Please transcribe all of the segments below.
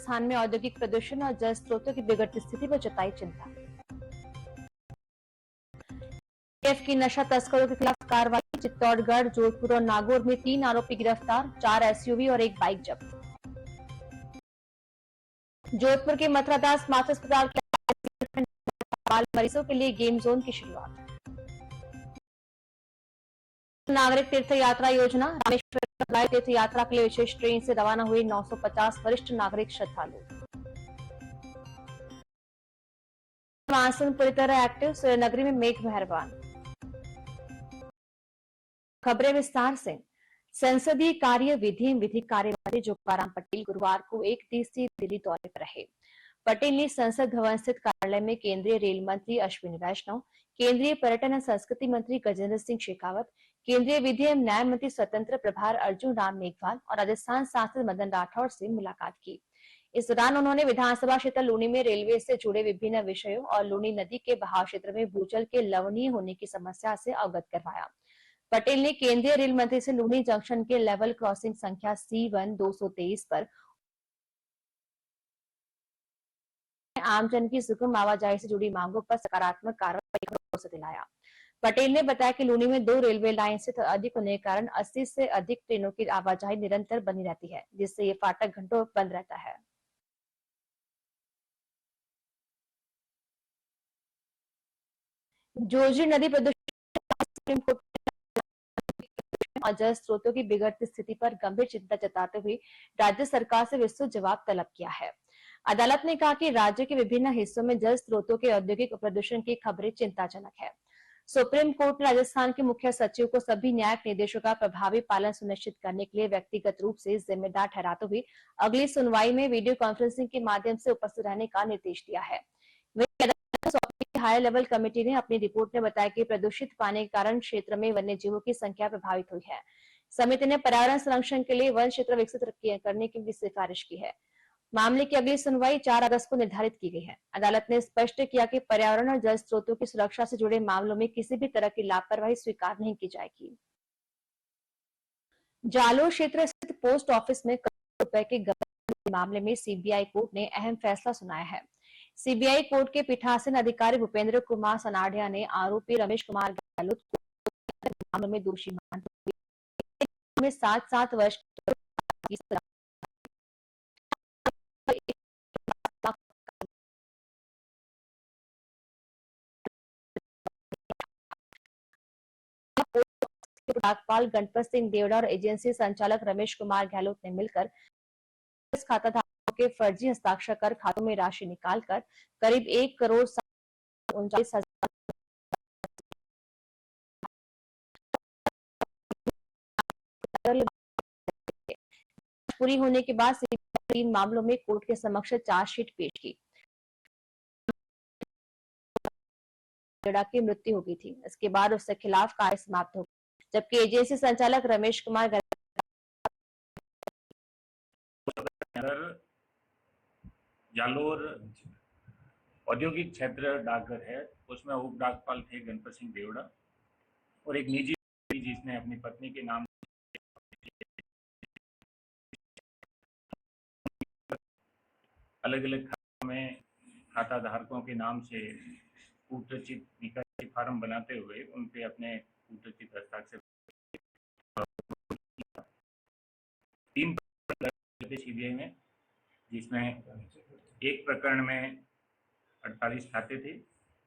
राजस्थान में औद्योगिक प्रदूषण और जल स्रोतों की बिगड़ती स्थिति पर जताई चिंता। एफ की नशा तस्करों के खिलाफ कार्रवाई। चित्तौड़गढ़, जोधपुर और नागौर में 3 आरोपी गिरफ्तार, 4 एसयूवी और 1 बाइक जब्त। जोधपुर के मथुरादास मातृ अस्पताल के बाल मरीजों के लिए गेम जोन की शुरुआत। नागरिक तीर्थ यात्रा योजना। रामेश्वर तीर्थ यात्रा के लिए विशेष ट्रेन से रवाना हुए 950 वरिष्ठ नागरिक श्रद्धालु। मानसून पूरी तरह एक्टिव, सूर्यनगरी में मेघ मेहरबान। खबरें विस्तार से। संसदीय कार्य विधि एवं विधिक कार्य मंत्री जोगाराम पटेल गुरुवार को 1 दिवसीय दिल्ली दौरे पर रहे। पटेल ने संसद भवन स्थित कार्यालय में केंद्रीय रेल मंत्री अश्विनी वैष्णव, केंद्रीय पर्यटन और संस्कृति मंत्री गजेंद्र सिंह शेखावत, केंद्रीय विधि एवं न्याय मंत्री स्वतंत्र प्रभार अर्जुन राम मेघवाल और राजस्थान सांसद मदन राठौड़ से मुलाकात की। इस दौरान उन्होंने विधानसभा क्षेत्र लूनी में रेलवे से जुड़े विभिन्न विषयों और लूनी नदी के बहाव क्षेत्र में भूजल के लवणीय होने की समस्या से अवगत करवाया। पटेल ने केंद्रीय रेल मंत्री से लूनी जंक्शन के लेवल क्रॉसिंग संख्या C1 223 पर आमजन की सुगम आवाजाही से जुड़ी मांगों पर सकारात्मक कार्रवाई का भरोसा दिलाया। पटेल ने बताया कि लूनी में 2 रेलवे लाइन से अधिक होने के कारण 80 से अधिक ट्रेनों की आवाजाही निरंतर बनी रहती है, जिससे ये फाटक घंटों बंद रहता है। जोजी नदी प्रदूषण और जल स्रोतों की बिगड़ती स्थिति पर गंभीर चिंता जताते हुए राज्य सरकार से विस्तृत जवाब तलब किया है। अदालत ने कहा कि राज्य के विभिन्न हिस्सों में जल स्रोतों के औद्योगिक प्रदूषण की खबरें चिंताजनक है। सुप्रीम कोर्ट ने राजस्थान के मुख्य सचिव को सभी न्यायिक निर्देशों का प्रभावी पालन सुनिश्चित करने के लिए व्यक्तिगत रूप से जिम्मेदार ठहराते हुए अगली सुनवाई में वीडियो कॉन्फ्रेंसिंग के माध्यम से उपस्थित रहने का निर्देश दिया है। हाई लेवल कमेटी ने अपनी रिपोर्ट में बताया कि प्रदूषित पानी के कारण क्षेत्र में वन्य जीवों की संख्या प्रभावित हुई है। समिति ने पर्यावरण संरक्षण के लिए वन क्षेत्र विकसित करने की भी सिफारिश की है। मामले की अगली सुनवाई 4 अगस्त को निर्धारित की गई है। अदालत ने स्पष्ट किया कि पर्यावरण और जल स्रोतों की सुरक्षा से जुड़े मामलों में किसी भी तरह की लापरवाही स्वीकार नहीं की जाएगी। जालोर क्षेत्र स्थित पोस्ट ऑफिस में करोड़ों रुपए के गबन मामले में सीबीआई कोर्ट ने अहम फैसला सुनाया है। सीबीआई कोर्ट के पीठासीन अधिकारी भूपेंद्र कुमार सनाडिया ने आरोपी रमेश कुमार गहलोत को मामले में दोषी मानते हुए 7 वर्ष की सजा डाकपाल गणपत सिंह देवड़ा और एजेंसी संचालक रमेश कुमार गहलोत ने मिलकर खाता धारकों के फर्जी हस्ताक्षर कर खातों में राशि निकालकर करीब 1,39,00,000 पूरी होने के बाद 3 मामलों में कोर्ट के समक्ष चार्जशीट पेश की। की मृत्यु हो गई थी। इसके बाद उसके खिलाफ कार्य समाप्त हो गई, जबकि एजेंसी संचालक रमेश कुमार जालोर औद्योगिक क्षेत्र डाकघर है, उसमें उप डाकपाल थे गणपत सिंह देवड़ा और एक निजी जिसने अपनी पत्नी के नाम अलग अलग खातों में खाता धारकों के नाम से कूटरचित निकासी फार्म बनाते हुए उन पे अपने कूटरचित हस्ताक्षर 3 सीबीआई में, जिसमें एक प्रकरण में 48 खाते थे,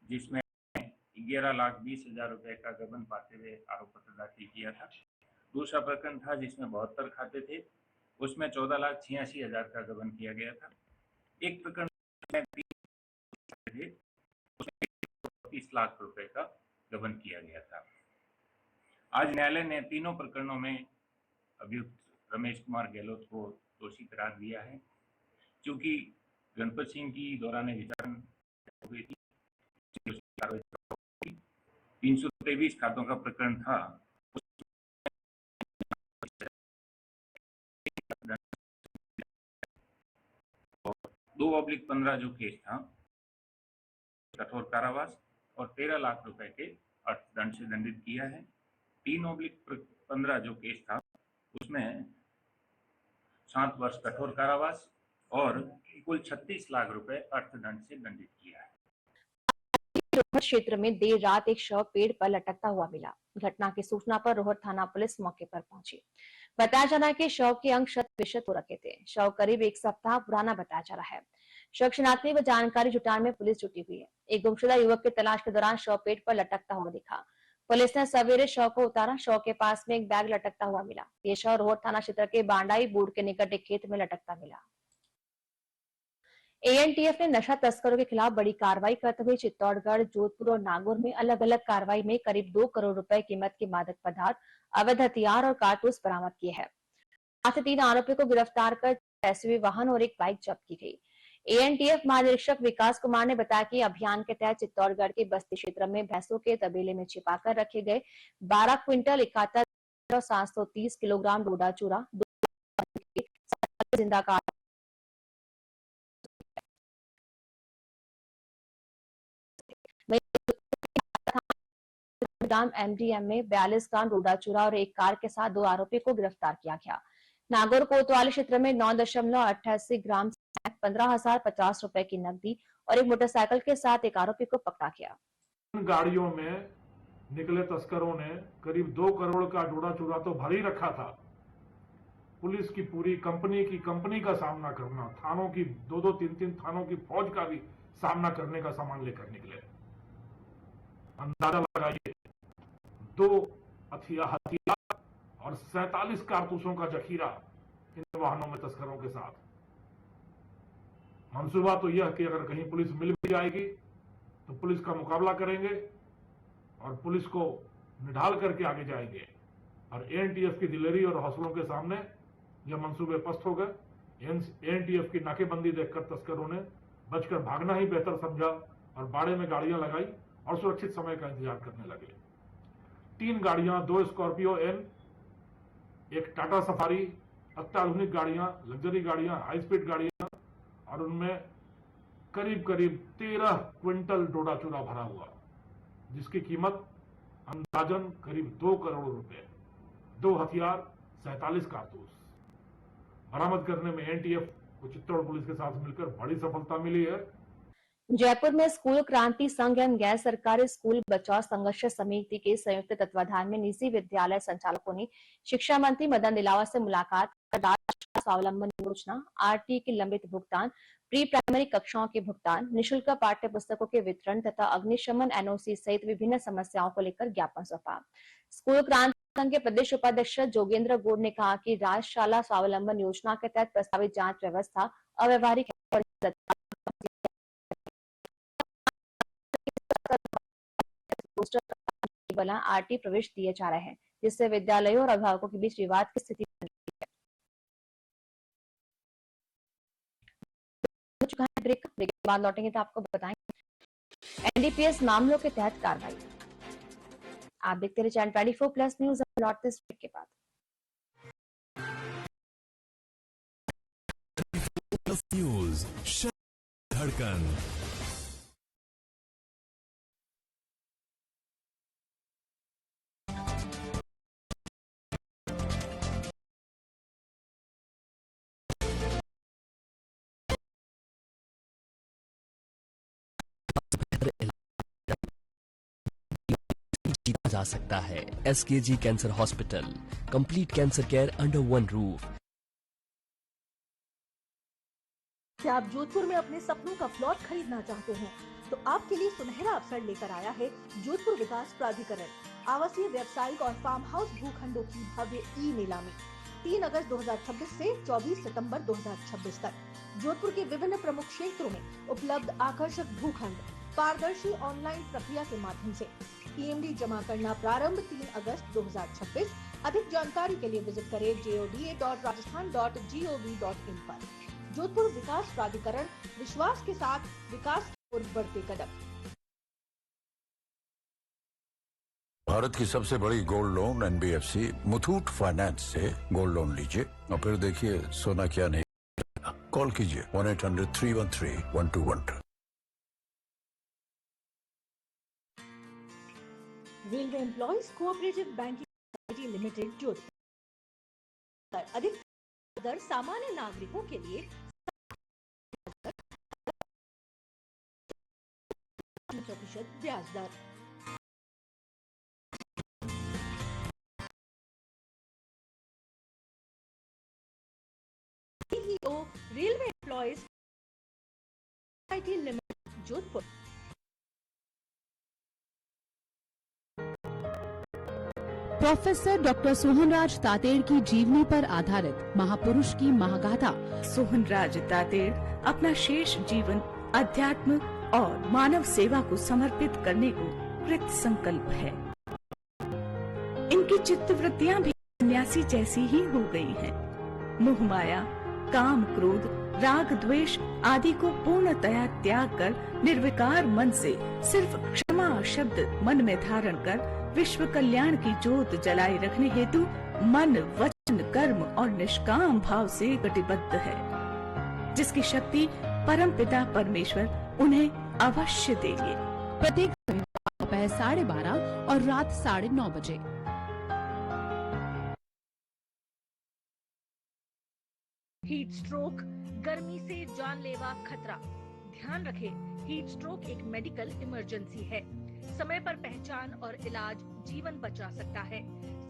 जिसमें 11,20,000 रुपए का गबन पाते हुए आरोप पत्र दाखिल किया था। दूसरा प्रकरण था जिसमें 72 खाते थे, उसमें 14,86,000 का गबन किया गया था। एक प्रकरण में 30 लाख रुपए का गबन किया गया था। आज न्यायालय ने तीनों प्रकरणों में अभियुक्त रमेश कुमार गहलोत को दोषी करार दिया है। क्योंकि गणपत सिंह की दौरान विचारण हुई थी, 323 खातों का प्रकरण था, 2/15 जो केस था कठोर कारावास और 13 लाख रुपए के अर्थदंड से दंडित किया है। 3/15 जो केस था उसमें 7 वर्ष कठोर कारावास और कुल 36 लाख रुपए अर्थदंड से दंडित किया है। रोहट क्षेत्र में देर रात एक शव पेड़ पर लटकता हुआ मिला। घटना की सूचना पर रोहट थाना पुलिस मौके पर पहुंची। बताया जा रहा है कि शव के अंग शत विशत हो रखे थे। शव करीब एक सप्ताह पुराना बताया जा रहा है। शव शिनाख्ती व जानकारी जुटाने में पुलिस जुटी हुई है। एक गुमशुदा युवक की तलाश के दौरान शव पेड़ पर लटकता हुआ दिखा। पुलिस ने सवेरे शव को उतारा। शव के पास में एक बैग लटकता हुआ मिला। ये शव रोहट थाना क्षेत्र के बांडाई बूढ़ के निकट एक खेत में लटकता मिला। एएनटीएफ ने नशा तस्करों के खिलाफ बड़ी कार्रवाई करते हुए चित्तौड़गढ़, जोधपुर और नागौर में अलग अलग कार्रवाई में करीब 2 करोड़ रुपए कीमत के मादक पदार्थ, अवैध हथियार और कारतूस बरामद किए हैं। साथ ही 3 आरोपियों को गिरफ्तार कर एसयूवी वाहन और एक बाइक जब्त की गई। एएनटीएफ महानिरीक्षक विकास कुमार ने बताया कि अभियान के तहत चित्तौड़गढ़ के बस्ती क्षेत्र में भैंसों के तबेले में छिपाकर रखे गए 12 क्विंटल 71,730 किलोग्राम डोडा चूरा, 2 जिंदा कार ग्राम एमडीएम में 42 ग्राम डोडा चूरा और एक कार के साथ 2 आरोपी को गिरफ्तार किया गया। नागौर कोतवाली क्षेत्र में 9.88 ग्राम 15,050 रुपए की नकदी और एक मोटरसाइकिल के साथ एक आरोपी को पकड़ा गया। गाड़ियों में निकले तस्करों ने करीब 2 करोड़ का डोडा चूरा तो भर ही रखा था। पुलिस की पूरी कंपनी का सामना करना, थानों की 2-2, 3-3 थानों की फौज का भी सामना करने का सामान लेकर निकले। अंदाजा लगाइए, 2 हथियार और 47 कारतूसों का जखीरा इन वाहनों में तस्करों के साथ। मंसूबा तो यह कि अगर कहीं पुलिस मिल भी जाएगी तो पुलिस का मुकाबला करेंगे और पुलिस को निढाल करके आगे जाएंगे। और एएनटीएफ की दिलेरी और हौसलों के सामने यह मंसूबे पस्त हो गए। एएनटीएफ की नाकेबंदी देखकर तस्करों ने बचकर भागना ही बेहतर समझा और बाड़े में गाड़ियां लगाई और सुरक्षित समय का इंतजार करने लगे। 3 गाड़ियां, 2 स्कॉर्पियो एन, एक टाटा सफारी, अत्याधुनिक गाड़ियां, लग्जरी गाड़ियां, हाई स्पीड गाड़ियां और उनमें करीब 13 क्विंटल डोडा चूरा भरा हुआ, जिसकी कीमत अंदाजन करीब 2 करोड़ रुपए, 2 हथियार, 47 कारतूस बरामद करने में एनटीएफ को चित्तौड़ पुलिस के साथ मिलकर बड़ी सफलता मिली है। जयपुर में स्कूल क्रांति संघ एवं गैर सरकारी स्कूल बचाव संघर्ष समिति के संयुक्त तत्वाधान में निजी विद्यालय संचालकों ने शिक्षा मंत्री मदन दिलावर से मुलाकात कर राष्ट्रीय स्वावलंबन योजना, आरटी के लंबित भुगतान, प्री प्राइमरी कक्षाओं के भुगतान, निःशुल्क पाठ्य पुस्तकों के वितरण तथा अग्निशमन एनओसी सहित विभिन्न समस्याओं को लेकर ज्ञापन सौंपा। स्कूल क्रांति संघ के प्रदेश उपाध्यक्ष जोगेंद्र गौड़ ने कहा कि राजशाला स्वावलंबन योजना के तहत प्रस्तावित जांच व्यवस्था अव्यवहारिक है और केवल आरटी प्रवेश दिए जा रहे हैं, जिससे विद्यालयों और अभिभावकों के बीच विवाद की स्थिति बन रही है। ब्रेक के बाद लौटेंगे तो आपको बताएंगे एनडीपीएस मामलों के तहत कार्रवाई। आप देखते रहिए चैनल 24+ न्यूज। लौटते इस ब्रेक के बाद न्यूज धड़कन। जीता जा सकता है। SKG cancer hospital, complete cancer care under one roof. क्या आप जोधपुर में अपने सपनों का प्लॉट खरीदना चाहते हैं तो आपके लिए सुनहरा अवसर लेकर आया है जोधपुर विकास प्राधिकरण। आवासीय, व्यावसायिक और फार्म हाउस भूखंडों की भव्य ई नीलामी 3 अगस्त 2026 से 24 सितंबर 2026 तक जोधपुर के विभिन्न प्रमुख क्षेत्रों में उपलब्ध आकर्षक भूखंड पारदर्शी ऑनलाइन प्रक्रिया के माध्यम से पीएमडी जमा करना प्रारंभ 3 अगस्त 2026। अधिक जानकारी के लिए विजिट करें joda.rajasthan.gov.in पर। जोधपुर विकास प्राधिकरण, विश्वास के साथ विकास की ओर बढ़ते कदम। भारत की सबसे बड़ी gold loan NBFC Muthoot finance से गोल्ड लोन लीजिए और फिर देखिए सोना क्या नहीं। कॉल कीजिए 1-800-313-1212। Railway employees cooperative banking society limited Jodhpur. अधिक दर सामान्य नागरिकों के लिए 3% ब्याज दर। CEO railway employees society limited Jodhpur. Professor doctor Sohanraj Tated की जीवनी पर आधारित महापुरुष की महागाथा। सोहनराज तातेड़ अपना शेष जीवन अध्यात्म और मानव सेवा को समर्पित करने को कृत संकल्प है। इनकी चित्तवृत्तियां भी सन्यासी जैसी ही हो गई हैं। मोह माया, काम, क्रोध, राग, द्वेष आदि को पूर्णतया त्याग कर निर्विकार मन से सिर्फ क्षमा शब्द मन में धारण कर विश्व कल्याण की ज्योत जलाए रखने हेतु मन, वचन, कर्म और निष्काम भाव से कटिबद्ध है, जिसकी शक्ति परमपिता परमेश्वर उन्हें अवश्य देंगे। प्रत्येक दोपहर 12:30 और रात 9:30 बजे। हीट स्ट्रोक, गर्मी से जानलेवा खतरा। ध्यान रखें, हीट स्ट्रोक एक मेडिकल इमरजेंसी है। समय पर पहचान और इलाज जीवन बचा सकता है।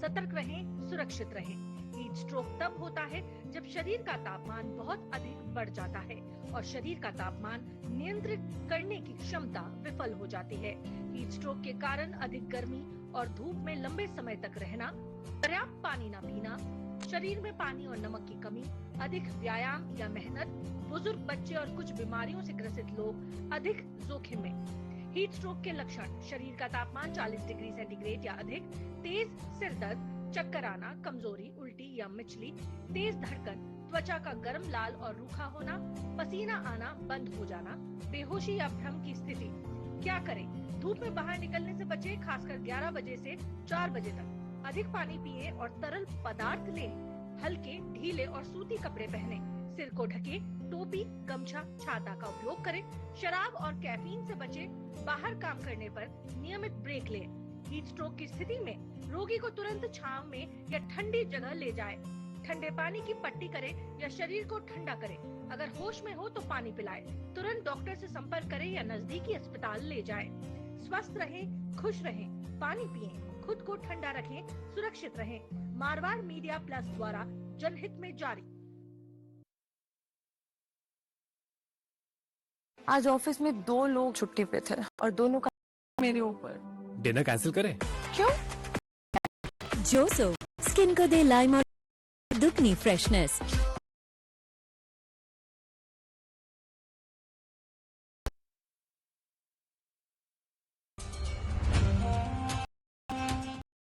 सतर्क रहें, सुरक्षित रहें। हीट स्ट्रोक तब होता है जब शरीर का तापमान बहुत अधिक बढ़ जाता है और शरीर का तापमान नियंत्रित करने की क्षमता विफल हो जाती है। हीट स्ट्रोक के कारण अधिक गर्मी और धूप में लंबे समय तक रहना, पर्याप्त पानी न पीना, शरीर में पानी और नमक की कमी, अधिक व्यायाम या मेहनत, बुजुर्ग, बच्चे और कुछ बीमारियों से ग्रसित लोग अधिक जोखिम में। हीट स्ट्रोक के लक्षण: शरीर का तापमान 40 डिग्री सेंटीग्रेड या अधिक, तेज सिर दर्द, चक्कर आना, कमजोरी, उल्टी या मिचली, तेज धड़कन, त्वचा का गर्म, लाल और रूखा होना, पसीना आना बंद हो जाना, बेहोशी या भ्रम की स्थिति। क्या करें? धूप में बाहर निकलने से बचें, खासकर 11 बजे से 4 बजे तक। अधिक पानी पिए और तरल पदार्थ लें। हल्के, ढीले और सूती कपड़े पहने। सिर को ढके, टोपी, गमछा, छाता का उपयोग करें। शराब और कैफीन से बचें। बाहर काम करने पर नियमित ब्रेक लें। हीट स्ट्रोक की स्थिति में रोगी को तुरंत छांव में या ठंडी जगह ले जाएं। ठंडे पानी की पट्टी करें या शरीर को ठंडा करें। अगर होश में हो तो पानी पिलाएं। तुरंत डॉक्टर से संपर्क करें या नजदीकी अस्पताल ले जाएं। स्वस्थ रहें, खुश रहें, पानी पिएं, खुद को ठंडा रखें, सुरक्षित रहें। मारवाड़ मीडिया प्लस द्वारा जनहित में जारी। आज ऑफिस में 2 लोग छुट्टी पे थे और दोनों का मेरे ऊपर। डिनर कैंसिल करें? क्यों? जोसो स्किन को दे लाइम और दुगनी फ्रेशनेस।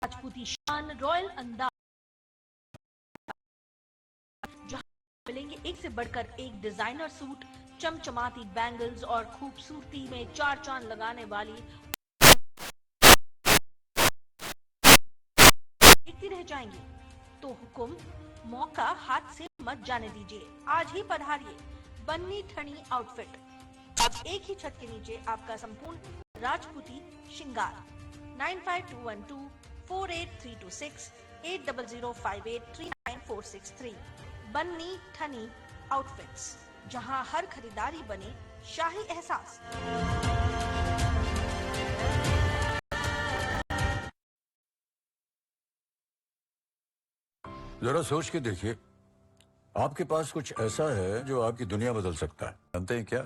राजपूती शान, रॉयल अंदाज, जहां मिलेंगे एक से बढ़कर एक डिजाइनर सूट, चमचमाती बैंगल्स और खूबसूरती में 4 चांद लगाने वाली। देखती रह जाएंगी तो हुकुम, मौका हाथ से मत जाने दीजिए। आज ही पधारिए बन्नी ठनी आउटफिट। अब एक ही छत के नीचे आपका संपूर्ण राजपूती श्रृंगार। 95212 48326 800583 9463। बन्नी ठनी आउटफिट्स, जहां हर खरीदारी बने शाही एहसास। जरा सोच के देखिए, आपके पास कुछ ऐसा है जो आपकी दुनिया बदल सकता है। जानते हैं क्या?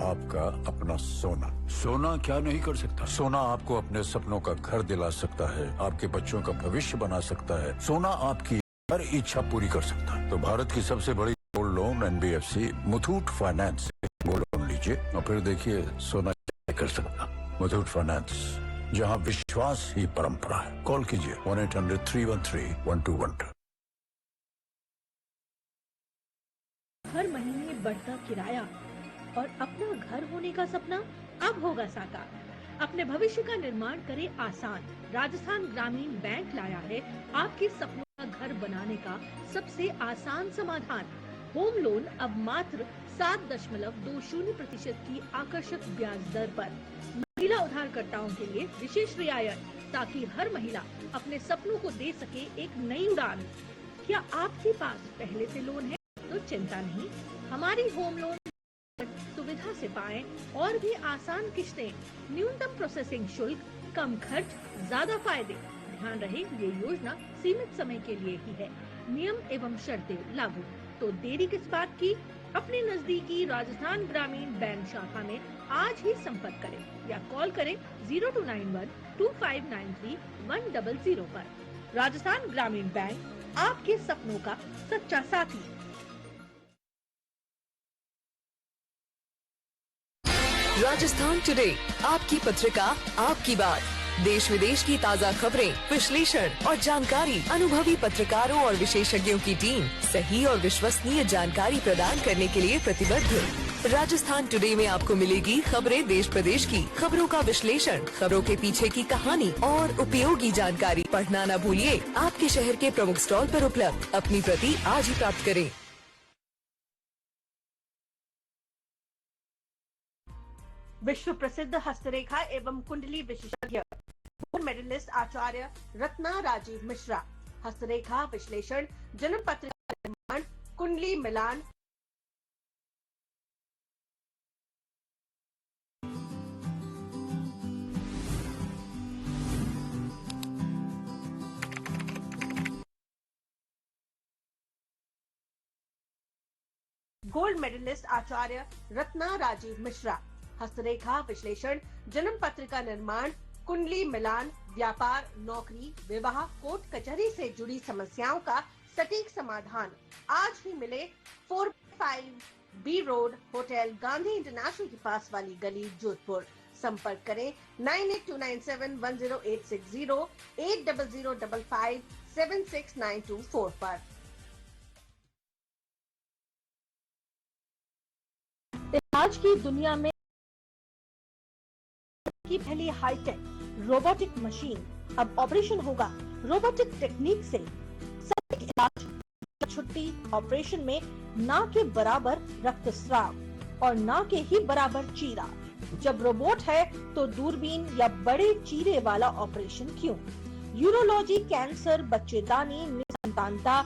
आपका अपना सोना। सोना क्या नहीं कर सकता? सोना आपको अपने सपनों का घर दिला सकता है, आपके बच्चों का भविष्य बना सकता है। सोना आपकी हर इच्छा पूरी कर सकता है। तो भारत की सबसे बड़ी gold loan NBFC Muthoot finance से गोल्ड लोन लीजिए और फिर देखिए सोना क्या कर सकता। मुथूट फाइनेंस, जहां विश्वास ही परंपरा है। कॉल कीजिए 1-800-313-1212। हर महीने बढ़ता किराया और अपना घर होने का सपना अब होगा साकार। अपने भविष्य का निर्माण करें आसान। राजस्थान ग्रामीण बैंक लाया है आपके सपनों का घर बनाने का सबसे आसान समाधान। होम लोन अब मात्र 7.20% की आकर्षक ब्याज दर पर। महिला उधारकर्ताओं के लिए विशेष रियायत, ताकि हर महिला अपने सपनों को दे सके एक नई उड़ान। क्या आपके पास पहले से लोन है? तो चिंता नहीं, हमारी होम लोन सुविधा से पाएं और भी आसान किश्तें, न्यूनतम प्रोसेसिंग शुल्क, कम खर्च, ज्यादा फायदे। ध्यान रहे ये योजना सीमित समय के लिए ही है। नियम एवं शर्तें लागू। तो देरी किस बात की? अपने नजदीकी राजस्थान ग्रामीण बैंक शाखा में आज ही संपर्क करें या कॉल करें 0291-2593-100 पर। राजस्थान ग्रामीण बैंक, आपके सपनों का सच्चा साथी। राजस्थान टुडे, आपकी पत्रिका, आपकी बात। देश विदेश की ताज़ा खबरें, विश्लेषण और जानकारी, अनुभवी पत्रकारों और विशेषज्ञों की टीम सही और विश्वसनीय जानकारी प्रदान करने के लिए प्रतिबद्ध। राजस्थान टुडे में आपको मिलेगी खबरें देश प्रदेश की, खबरों का विश्लेषण, खबरों के पीछे की कहानी और उपयोगी जानकारी। पढ़ना न भूलिए, आपके शहर के प्रमुख स्टॉल पर उपलब्ध। अपनी प्रति आज ही प्राप्त करें। विश्व प्रसिद्ध हस्तरेखा एवं कुंडली विशेषज्ञ गोल्ड मेडलिस्ट आचार्य रत्ना राजीव मिश्रा, हस्तरेखा विश्लेषण, जन्म पत्रिका निर्माण, कुंडली मिलान, गोल्ड मेडलिस्ट आचार्य रत्ना राजीव मिश्रा, हस्तरेखा विश्लेषण, जन्म पत्रिका निर्माण, कुंडली मिलान, व्यापार, नौकरी, विवाह, कोर्ट कचहरी से जुड़ी समस्याओं का सटीक समाधान। आज ही मिले 4-5 रोड, होटल गांधी इंटरनेशनल के पास वाली गली, जोधपुर। संपर्क करें 9829710860, 8005576924 पर। आज की दुनिया में की पहली हाईटेक रोबोटिक मशीन अब ऑपरेशन होगा रोबोटिक टेक्निक से। सटीक इलाज, छुट्टी, ऑपरेशन में ना के बराबर रक्तस्राव और ना के ही बराबर चीरा। जब रोबोट है तो दूरबीन या बड़े चीरे वाला ऑपरेशन क्यों? यूरोलॉजी, कैंसर, बच्चेदानी, निसंतानता,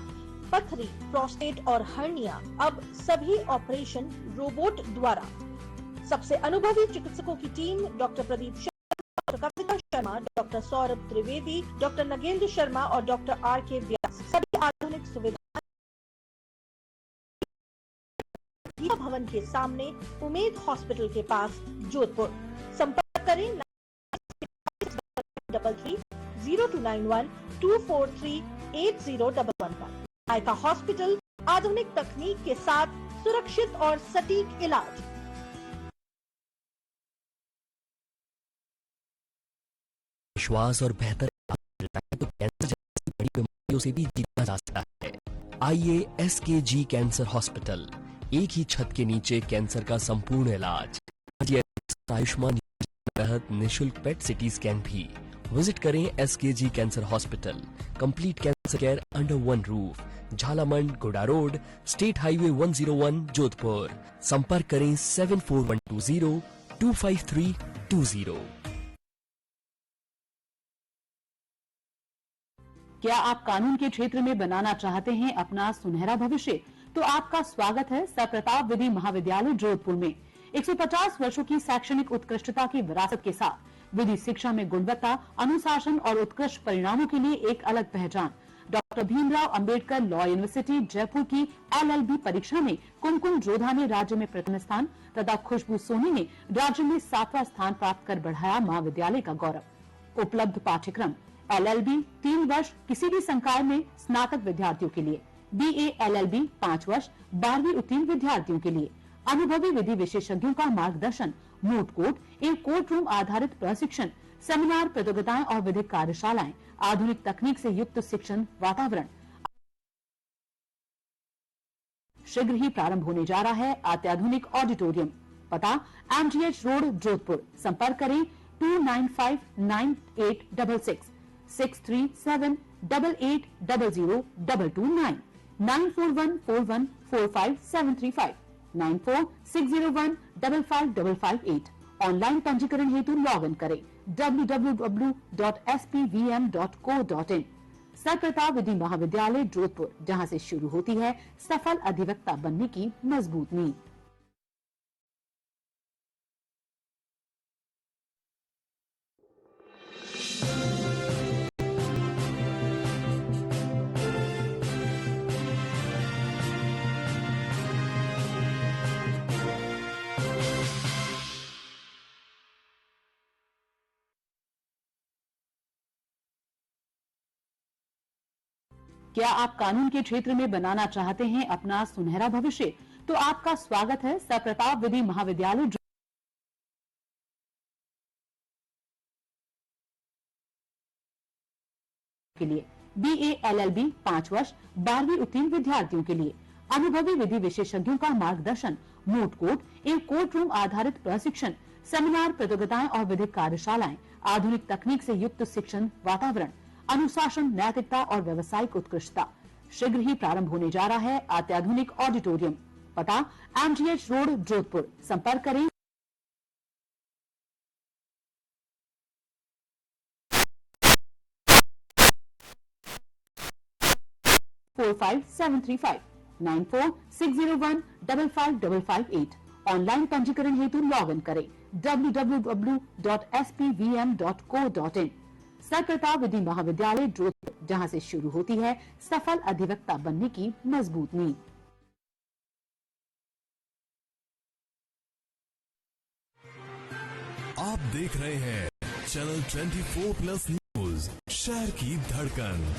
पथरी, प्रोस्टेट और हर्निया, अब सभी ऑपरेशन रोबोट द्वारा। सबसे अनुभवी चिकित्सकों की team, doctor Pradeep Sharma, doctor Kavita Sharma, doctor Saurabh Trivedi, doctor Nagendra Sharma और डॉक्टर R.K. व्यास। सभी आधुनिक सुविधाएं भवन के सामने, उमेद हॉस्पिटल के पास, जोधपुर। संपर्क करें 0291-243-8011 पर। आयका हॉस्पिटल, आधुनिक तकनीक के साथ सुरक्षित और सटीक इलाज। विश्वास और बेहतर तो कैंसर जैसी बड़ी बीमारियों से भी जीता जा सकता है। आइए SKG कैंसर हॉस्पिटल, एक ही छत के नीचे कैंसर का संपूर्ण इलाज। आयुष्मान योजना के तहत निःशुल्क पेट सिटी स्कैन भी। विजिट करें SKG cancer hospital, complete cancer care under one roof, Jhalamand, गोडा रोड, स्टेट हाईवे 101, जोधपुर। संपर्क करें 7412025320। क्या आप कानून के क्षेत्र में बनाना चाहते हैं अपना सुनहरा भविष्य? तो आपका स्वागत है सरप्रताप विधि महाविद्यालय जोधपुर में। 150 वर्षों की शैक्षणिक उत्कृष्टता की विरासत के साथ विधि शिक्षा में गुणवत्ता, अनुशासन और उत्कृष्ट परिणामों के लिए एक अलग पहचान। Doctor Bhimrao Ambedkar law university Jaipur की LLB परीक्षा में कुमकुम जोधा ने राज्य में प्रथम स्थान तथा खुशबू सोनी ने राज्य में 7वां स्थान प्राप्त कर बढ़ाया महाविद्यालय का गौरव। उपलब्ध पाठ्यक्रम LLB 3 वर्ष किसी भी संकाय में स्नातक विद्यार्थियों के लिए, BA LLB 5 वर्ष 12वीं उत्तीर्ण विद्यार्थियों के लिए। अनुभवी विधि विशेषज्ञों का मार्गदर्शन, मूट कोर्ट एवं कोर्ट रूम आधारित प्रशिक्षण, सेमिनार, प्रतियोगिताएं और विधिक कार्यशालाएं, आधुनिक तकनीक से युक्त शिक्षण वातावरण। शीघ्र ही प्रारंभ होने जा रहा है अत्याधुनिक ऑडिटोरियम। पता MGH रोड, जोधपुर। संपर्क करें 29598666 63788002229 9414145735 9460155558। ऑनलाइन पंजीकरण हेतु लॉग इन करें www.spvm.co.in। सरप्रताप विधि महाविद्यालय जोधपुर, जहां से शुरू होती है सफल अधिवक्ता बनने की मजबूत नींव। क्या आप कानून के क्षेत्र में बनाना चाहते हैं अपना सुनहरा भविष्य? तो आपका स्वागत है सप्रताप विधि महाविद्यालय के लिए। BA LLB 5 वर्ष 12वीं उत्तीर्ण विद्यार्थियों के लिए अनुभवी विधि विशेषज्ञों का मार्गदर्शन, मूट कोर्ट एवं कोर्ट रूम आधारित प्रशिक्षण, सेमिनार, प्रतियोगिताएं और विधिक कार्यशालाएं, आधुनिक तकनीक से युक्त शिक्षण वातावरण, अनुशासन, नैतिकता और व्यावसायिक उत्कृष्टता। शीघ्र ही प्रारंभ होने जा रहा है अत्याधुनिक ऑडिटोरियम। पता MGH रोड, जोधपुर। संपर्क करें 45735 9460155558। ऑनलाइन पंजीकरण हेतु लॉग इन करें www.spvm.co.in। सप्रताप विधि महाविद्यालय जोधपुर, जहां से शुरू होती है सफल अधिवक्ता बनने की मजबूत नींव। आप देख रहे हैं चैनल 24+ न्यूज, शहर की धड़कन।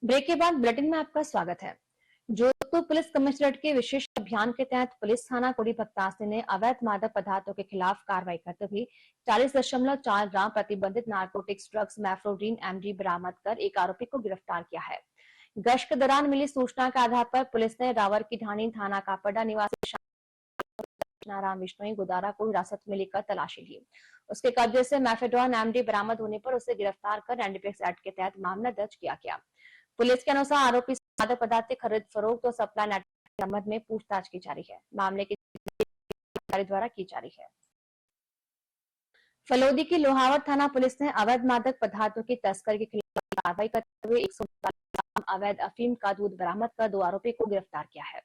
ब्रेक के बाद बुलेटिन में आपका स्वागत है। जोधपुर पुलिस कमिश्नरेट के विशेष अभियान के तहत पुलिस थाना कोड़ी भक्तासी ने अवैध मादक पदार्थों के खिलाफ कार्रवाई करते हुए 40.4 ग्राम प्रतिबंधित नारकोटिक्स ड्रग्स मैफ्रोडीन MD बरामद कर एक आरोपी को गिरफ्तार किया है। गश्त के दौरान मिली सूचना के आधार पर पुलिस ने रावर की ढाणी थाना कापड़ा निवासी नारायण विश्नोई गुदारा को हिरासत में लेकर तलाशी ली। उसके कब्जे से मैफेडोन MD बरामद होने पर उसे गिरफ्तार कर NDPS एक्ट के तहत मामला दर्ज किया गया। पुलिस के अनुसार आरोपी से मादक पदार्थ की खरीद फरोख्त और सप्लाई नेटवर्क के संबंध में पूछताछ की जा रही है। मामले की द्वारा की जा रही है। फलोदी की लोहावट थाना पुलिस ने अवैध मादक पदार्थों की तस्करी के खिलाफ कार्रवाई करते हुए 149 ग्राम अवैध अफीम का दूध बरामद कर 2 आरोपी को गिरफ्तार किया है।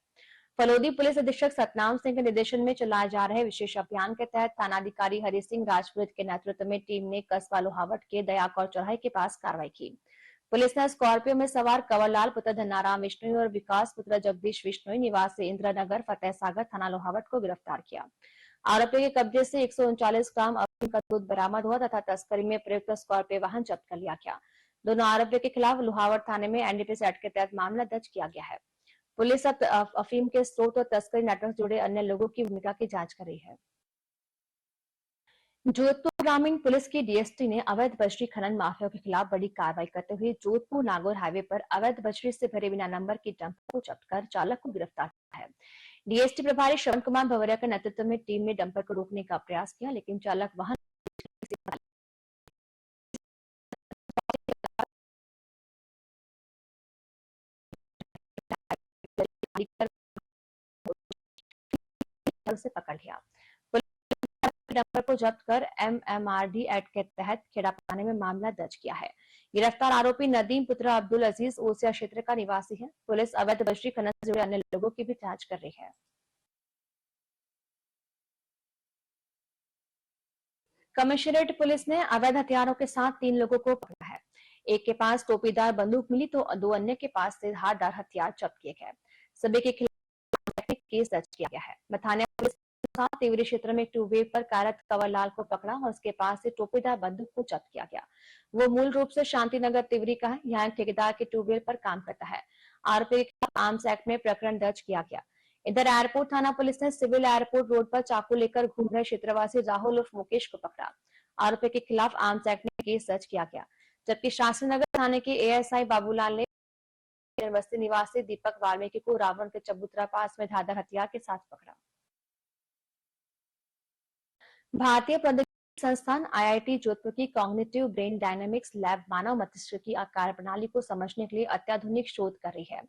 फलोदी पुलिस अधीक्षक सतनाम सिंह के निर्देशन में चलाए जा रहे विशेष अभियान के तहत थानाधिकारी हरि सिंह राजपुरोहित के नेतृत्व में टीम ने कस्बा लोहावट के दयाकौर चौराहे के पास कार्रवाई की। पुलिस ने स्कॉर्पियो में सवार कंवरलाल पुत्र धन्नाराम विश्नोई और विकास पुत्र जगदीश विश्नोई निवासी इंद्रनगर फतेह सागर थाना लोहावट को गिरफ्तार किया। आरोपी के कब्जे से 139 ग्राम अफीम का दूध बरामद हुआ तथा तस्करी में प्रयुक्त स्कॉर्पियो वाहन जब्त कर लिया गया। दोनों आरोपियों के खिलाफ लोहावट थाने में NDPS एक्ट के तहत मामला दर्ज किया गया है। पुलिस अब अफीम के स्रोत और तस्करी नेटवर्क जुड़े अन्य लोगों की भूमिका की जांच कर रही है। जोधपुर ग्रामीण पुलिस की DST ने अवैध बजरी खनन माफिया के खिलाफ बड़ी कार्रवाई करते हुए जोधपुर नागौर हाईवे पर अवैध बजरी से भरे बिना नंबर की डंपर को जब्त कर चालक को गिरफ्तार किया है। DST प्रभारी श्रवण कुमार भवरिया के नेतृत्व में टीम ने डंपर को रोकने का प्रयास किया, लेकिन चालक वाहन से पकड़ लिया। डंपर को जब्त कर MMRD एक्ट के तहत खेड़ा थाने में मामला दर्ज किया है। गिरफ्तार आरोपी नदीम पुत्र अब्दुल अजीज ओसिया क्षेत्र का निवासी है। पुलिस अवैध बजरी खनन से जुड़े अन्य लोगों की भी जांच कर रही है। कमिश्नरेट पुलिस ने अवैध हथियारों के साथ 3 लोगों को पकड़ा है। एक के पास टोपीदार बंदूक मिली तो 2 अन्य के पास से धारदार हथियार जब्त किए गए। सभी के खिलाफ केस दर्ज किया गया है। मथानिया पुलिस तिवरी क्षेत्र में 2 वे पर कार्यरत कंवरलाल को पकड़ा और उसके पास से टोपीदार बंदूक को जब्त किया गया। वो मूल रूप से शांतिनगर तिवरी का है। यहाँ ठेकेदार के 2 व्हीलर पर काम करता है। आरोपी के खिलाफ आर्म्स एक्ट में प्रकरण दर्ज किया गया। इधर एयरपोर्ट थाना पुलिस ने सिविल एयरपोर्ट रोड पर चाकू लेकर घूम रहे क्षेत्रवासी राहुल उर्फ मुकेश को पकड़ा। आरोपी के खिलाफ आर्म्स एक्ट में केस दर्ज किया गया, जबकि शास्त्रीनगर थाने के ASI बाबूलाल ने बस्ती निवासी दीपक वाल्मीकि को रावण के चबूतरा पास में धारदार हथियार के साथ पकड़ा। भारतीय प्रौद्योगिकी संस्थान IIT जोधपुर की कॉग्निटिव ब्रेन डायनेमिक्स लैब मानव मस्तिष्क की आकार प्रणाली को समझने के लिए अत्याधुनिक शोध कर रही है।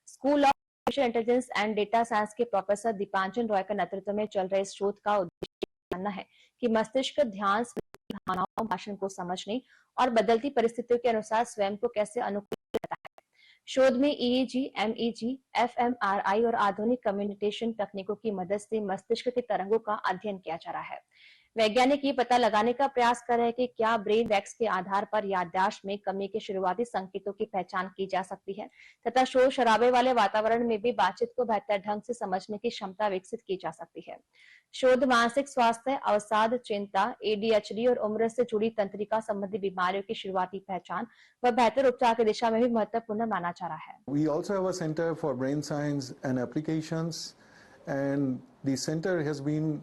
School of artificial intelligence and data science के प्रोफेसर दीपांजन रॉय के नेतृत्व में चल रहे इस शोध का उद्देश्य जानना है कि मस्तिष्क ध्यान, भावनाओं, भाषण को समझने और बदलती परिस्थितियों के अनुसार स्वयं को कैसे अनुकूलित करता है। शोध में EEG, MEG, fMRI और आधुनिक कम्युनिकेशन तकनीकों की मदद से मस्तिष्क के तरंगों का अध्ययन किया जा रहा है। वैज्ञानिक ये पता लगाने का प्रयास कर रहे हैं कि क्या ब्रेन वैक्स के आधार पर याददाश्त में कमी के शुरुआती संकेतों की पहचान की जा सकती है तथा शोर शराबे वाले वातावरण में भी बातचीत को बेहतर ढंग से समझने की क्षमता विकसित की जा सकती है। शोध मानसिक स्वास्थ्य, अवसाद, चिंता, ADHD और उम्र से जुड़ी तंत्रिका संबंधी बीमारियों की शुरुआती पहचान व बेहतर उपचार की दिशा में भी महत्वपूर्ण माना जा रहा है। We also have a Center for Brain Science and Applications, and the center has been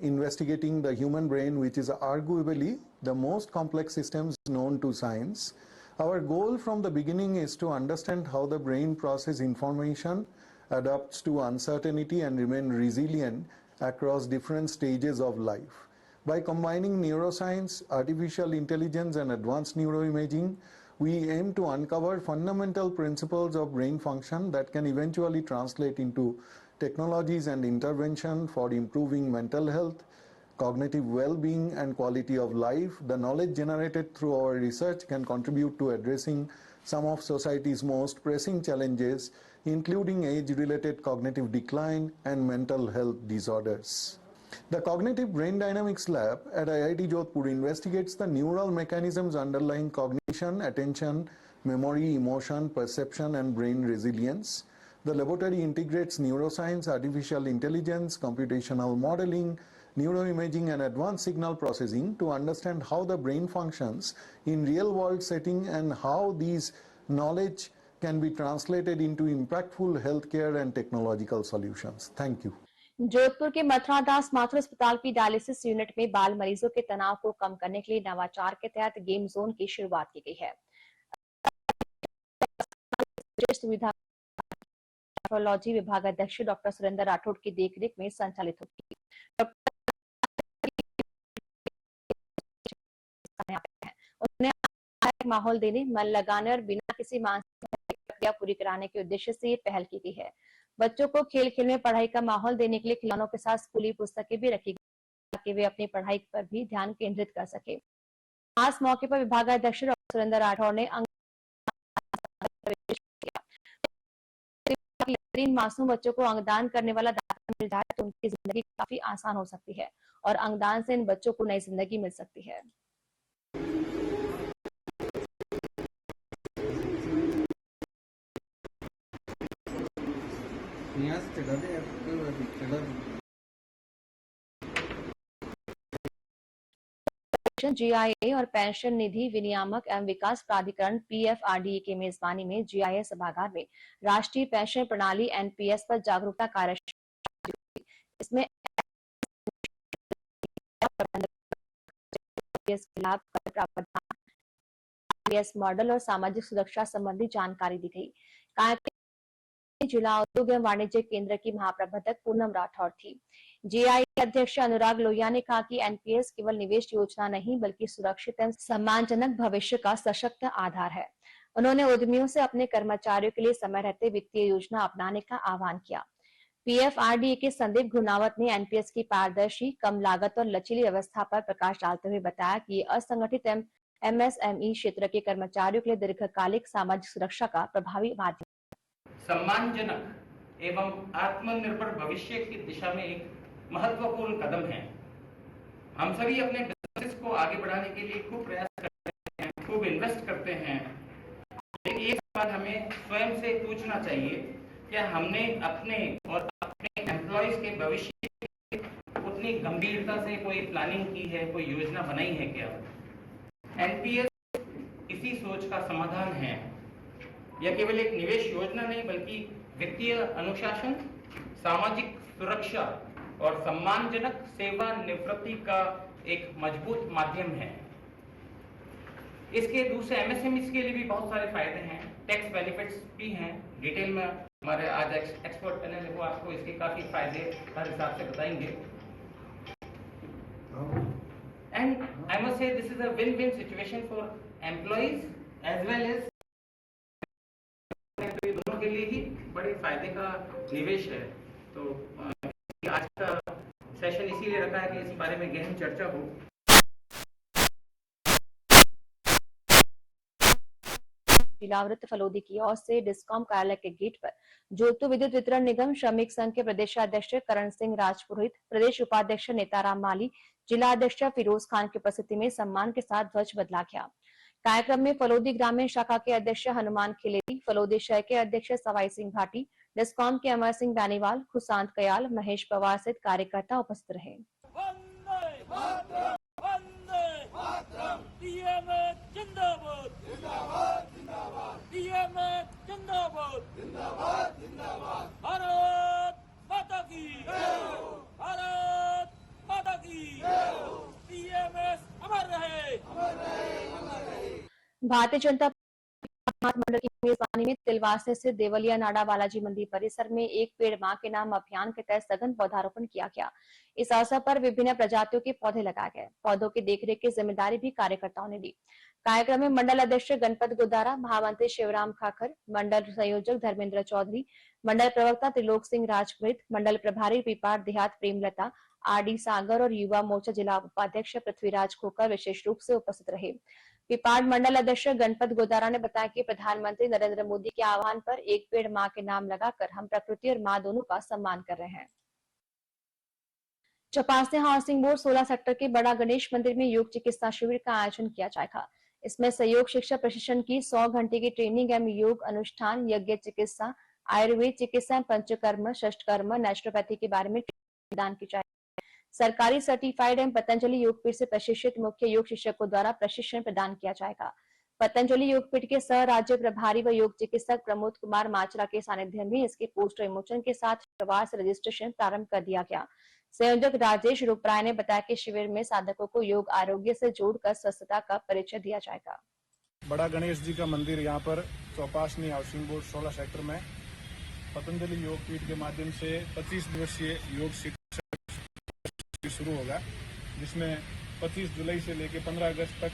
investigating the human brain, which is arguably the most complex systems known to science. Our goal from the beginning is to understand how the brain processes information, adapts to uncertainty, and remain resilient across different stages of life. By combining neuroscience, artificial intelligence, and advanced neuroimaging, we aim to uncover fundamental principles of brain function that can eventually translate into technologies and intervention for improving mental health, cognitive well-being, and quality of life. The knowledge generated through our research can contribute to addressing some of society's most pressing challenges, including age-related cognitive decline and mental health disorders. The Cognitive Brain Dynamics Lab at IIT Jodhpur investigates the neural mechanisms underlying cognition, attention, memory, emotion, perception, and brain resilience. The laboratory integrates neuroscience, artificial intelligence, computational modeling, neuroimaging, and advanced signal processing to understand how the brain functions in real-world setting and how these knowledge can be translated into impactful healthcare and technological solutions. Thank you. Jodhpur के मथुरा दास माथुर अस्पताल की dialysis unit में बाल मरीजों के तनाव को कम करने के लिए नवाचार के तहत गेम जोन की शुरुआत की गई है। सुविधा नेफ्रोलॉजी विभाग अध्यक्ष डॉक्टर सुरेंद्र राठौड़ की देखरेख में संचालित होगी। उन्हें माहौल देने, मन लगाने और बिना किसी मानसिक प्रक्रिया पूरी कराने के उद्देश्य से ये पहल की गई है। बच्चों को खेल खेल में पढ़ाई का माहौल देने के लिए खिलौनों के साथ स्कूली पुस्तकें भी रखी गई ताकि वे अपनी पढ़ाई पर भी ध्यान केंद्रित कर सके। खास मौके पर विभागाध्यक्ष डॉक्टर सुरेंद्र राठौड़ ने मासूम बच्चों को अंगदान करने वाला दाता मिल जाए तो उनकी जिंदगी काफी आसान हो सकती है और अंगदान से इन बच्चों को नई जिंदगी मिल सकती है। GIA और पेंशन निधि विनियामक एवं विकास प्राधिकरण PFRDA के मेजबानी में GIA सभागार में राष्ट्रीय पेंशन प्रणाली NPS पर जागरूकता कार्यशाला। इसमें लाभ कर प्रावधान, NPS मॉडल और सामाजिक सुरक्षा संबंधी जानकारी दी गई। जिला उद्योग एवं वाणिज्य केंद्र की महाप्रबंधक पूनम राठौड़ थी। GIA अध्यक्ष अनुराग लोहिया ने कहा कि NPS केवल निवेश योजना नहीं बल्कि सुरक्षित एवं सम्मानजनक भविष्य का सशक्त आधार है। उन्होंने उद्यमियों से अपने कर्मचारियों के लिए समय रहते वित्तीय योजना अपनाने का आह्वान किया। PFRDA के संदीप घुनावत ने NPS की पारदर्शी, कम लागत और लचीली व्यवस्था पर प्रकाश डालते हुए बताया कि ये असंगठित MSME क्षेत्र के कर्मचारियों के लिए दीर्घकालिक सामाजिक सुरक्षा का प्रभावी माध्यम, सम्मानजनक एवं आत्मनिर्भर भविष्य की दिशा में एक महत्वपूर्ण कदम है। हम सभी अपने बिजनेस को आगे बढ़ाने के लिए खूब प्रयास करते हैं, खूब इन्वेस्ट करते हैं, लेकिन एक बात हमें स्वयं से पूछना चाहिए, क्या हमने अपने और अपने एम्प्लॉइज के भविष्य की उतनी गंभीरता से कोई प्लानिंग की है, कोई योजना बनाई है क्या? NPS इसी सोच का समाधान है। यह केवल एक निवेश योजना नहीं बल्कि वित्तीय अनुशासन, सामाजिक सुरक्षा और सम्मानजनक सेवानिवृत्ति का एक मजबूत माध्यम है। इसके दूसरे MSMEs के लिए भी बहुत सारे फायदे हैं, टैक्स बेनिफिट्स भी हैं। डिटेल में हमारे आज एक्सपर्ट पैनल है वो आपको इसके काफी फायदे हर हिसाब से बताएंगे। And I must say this is a win win situation for employees as well as दोनों के लिए ही बड़े फायदे का निवेश है। तो आज का सेशन इसीलिए रखा है कि इस बारे में गहन चर्चा हो। जिलावृत्त फलोदी की ओर से डिस्कॉम कार्यालय के गेट पर जोधपुर विद्युत वितरण निगम श्रमिक संघ के प्रदेशाध्यक्ष करण सिंह राजपुरोहित, प्रदेश उपाध्यक्ष नेताराम माली, जिला अध्यक्ष फिरोज खान की उपस्थिति में सम्मान के साथ ध्वज बदला गया। कार्यक्रम में फलोदी ग्रामीण शाखा के अध्यक्ष हनुमान खिलेरी, फलोदी शहर के अध्यक्ष सवाई सिंह भाटी, डिस्कॉम के अमर सिंह बैनीवाल, खुशांत कयाल, महेश पवार सहित कार्यकर्ता उपस्थित रहे। भारतीय जनता मंडल की मेजबानी में तिलवासा से देवलिया नाडा बालाजी मंदिर परिसर में एक पेड़ मां के नाम अभियान के तहत सघन पौधारोपण किया गया। इस अवसर पर विभिन्न प्रजातियों के पौधे लगाए गए। पौधों की देखरेख की जिम्मेदारी भी कार्यकर्ताओं ने ली। कार्यक्रम में मंडल अध्यक्ष गणपत गोदारा, महामंत्री शिवराम खाखर, मंडल संयोजक धर्मेंद्र चौधरी, मंडल प्रवक्ता त्रिलोक सिंह राजपुरोहित, मंडल प्रभारी पिपाड़ देहात प्रेमलता, आरडी सागर और युवा मोर्चा जिला उपाध्यक्ष पृथ्वीराज खोकर विशेष रूप से उपस्थित रहे। पिपाड़ मंडल अध्यक्ष गणपत गोदारा ने बताया कि प्रधानमंत्री नरेंद्र मोदी के आह्वान पर एक पेड़ मां के नाम लगाकर हम प्रकृति और मां दोनों का सम्मान कर रहे हैं। चपासने हाउसिंग बोर्ड 16 सेक्टर के बड़ा गणेश मंदिर में योग चिकित्सा शिविर का आयोजन किया जाएगा। इसमें सहयोग शिक्षा प्रशिक्षण की 100 घंटे की ट्रेनिंग एवं योग अनुष्ठान, यज्ञ चिकित्सा, आयुर्वेद चिकित्सा, पंचकर्म, षष्ठकर्म, नेचुरोपैथी के बारे में प्रदान की जाएगी। सरकारी सर्टिफाइड एवं पतंजलि योगपीठ से प्रशिक्षित मुख्य योग शिक्षकों द्वारा प्रशिक्षण प्रदान किया जाएगा। पतंजलि योगपीठ के सह राज्य प्रभारी व योग चिकित्सक प्रमोद कुमार माचरा के सानिध्य में इसके पोस्टर विमोचन के साथ शुक्रवार से रजिस्ट्रेशन प्रारंभ कर दिया गया। संयोजक राजेश रूपराय ने बताया कि शिविर में साधकों को योग आरोग्य से जोड़कर स्वस्थता का परिचय दिया जाएगा। बड़ा गणेश जी का मंदिर यहाँ पर चौपासनी हाउसिंग बोर्ड 16 सेक्टर में पतंजलि योगपीठ के माध्यम से 25 दिवसीय योग शिक्षा शुरू होगा, जिसमें 25 जुलाई से लेकर 15 अगस्त तक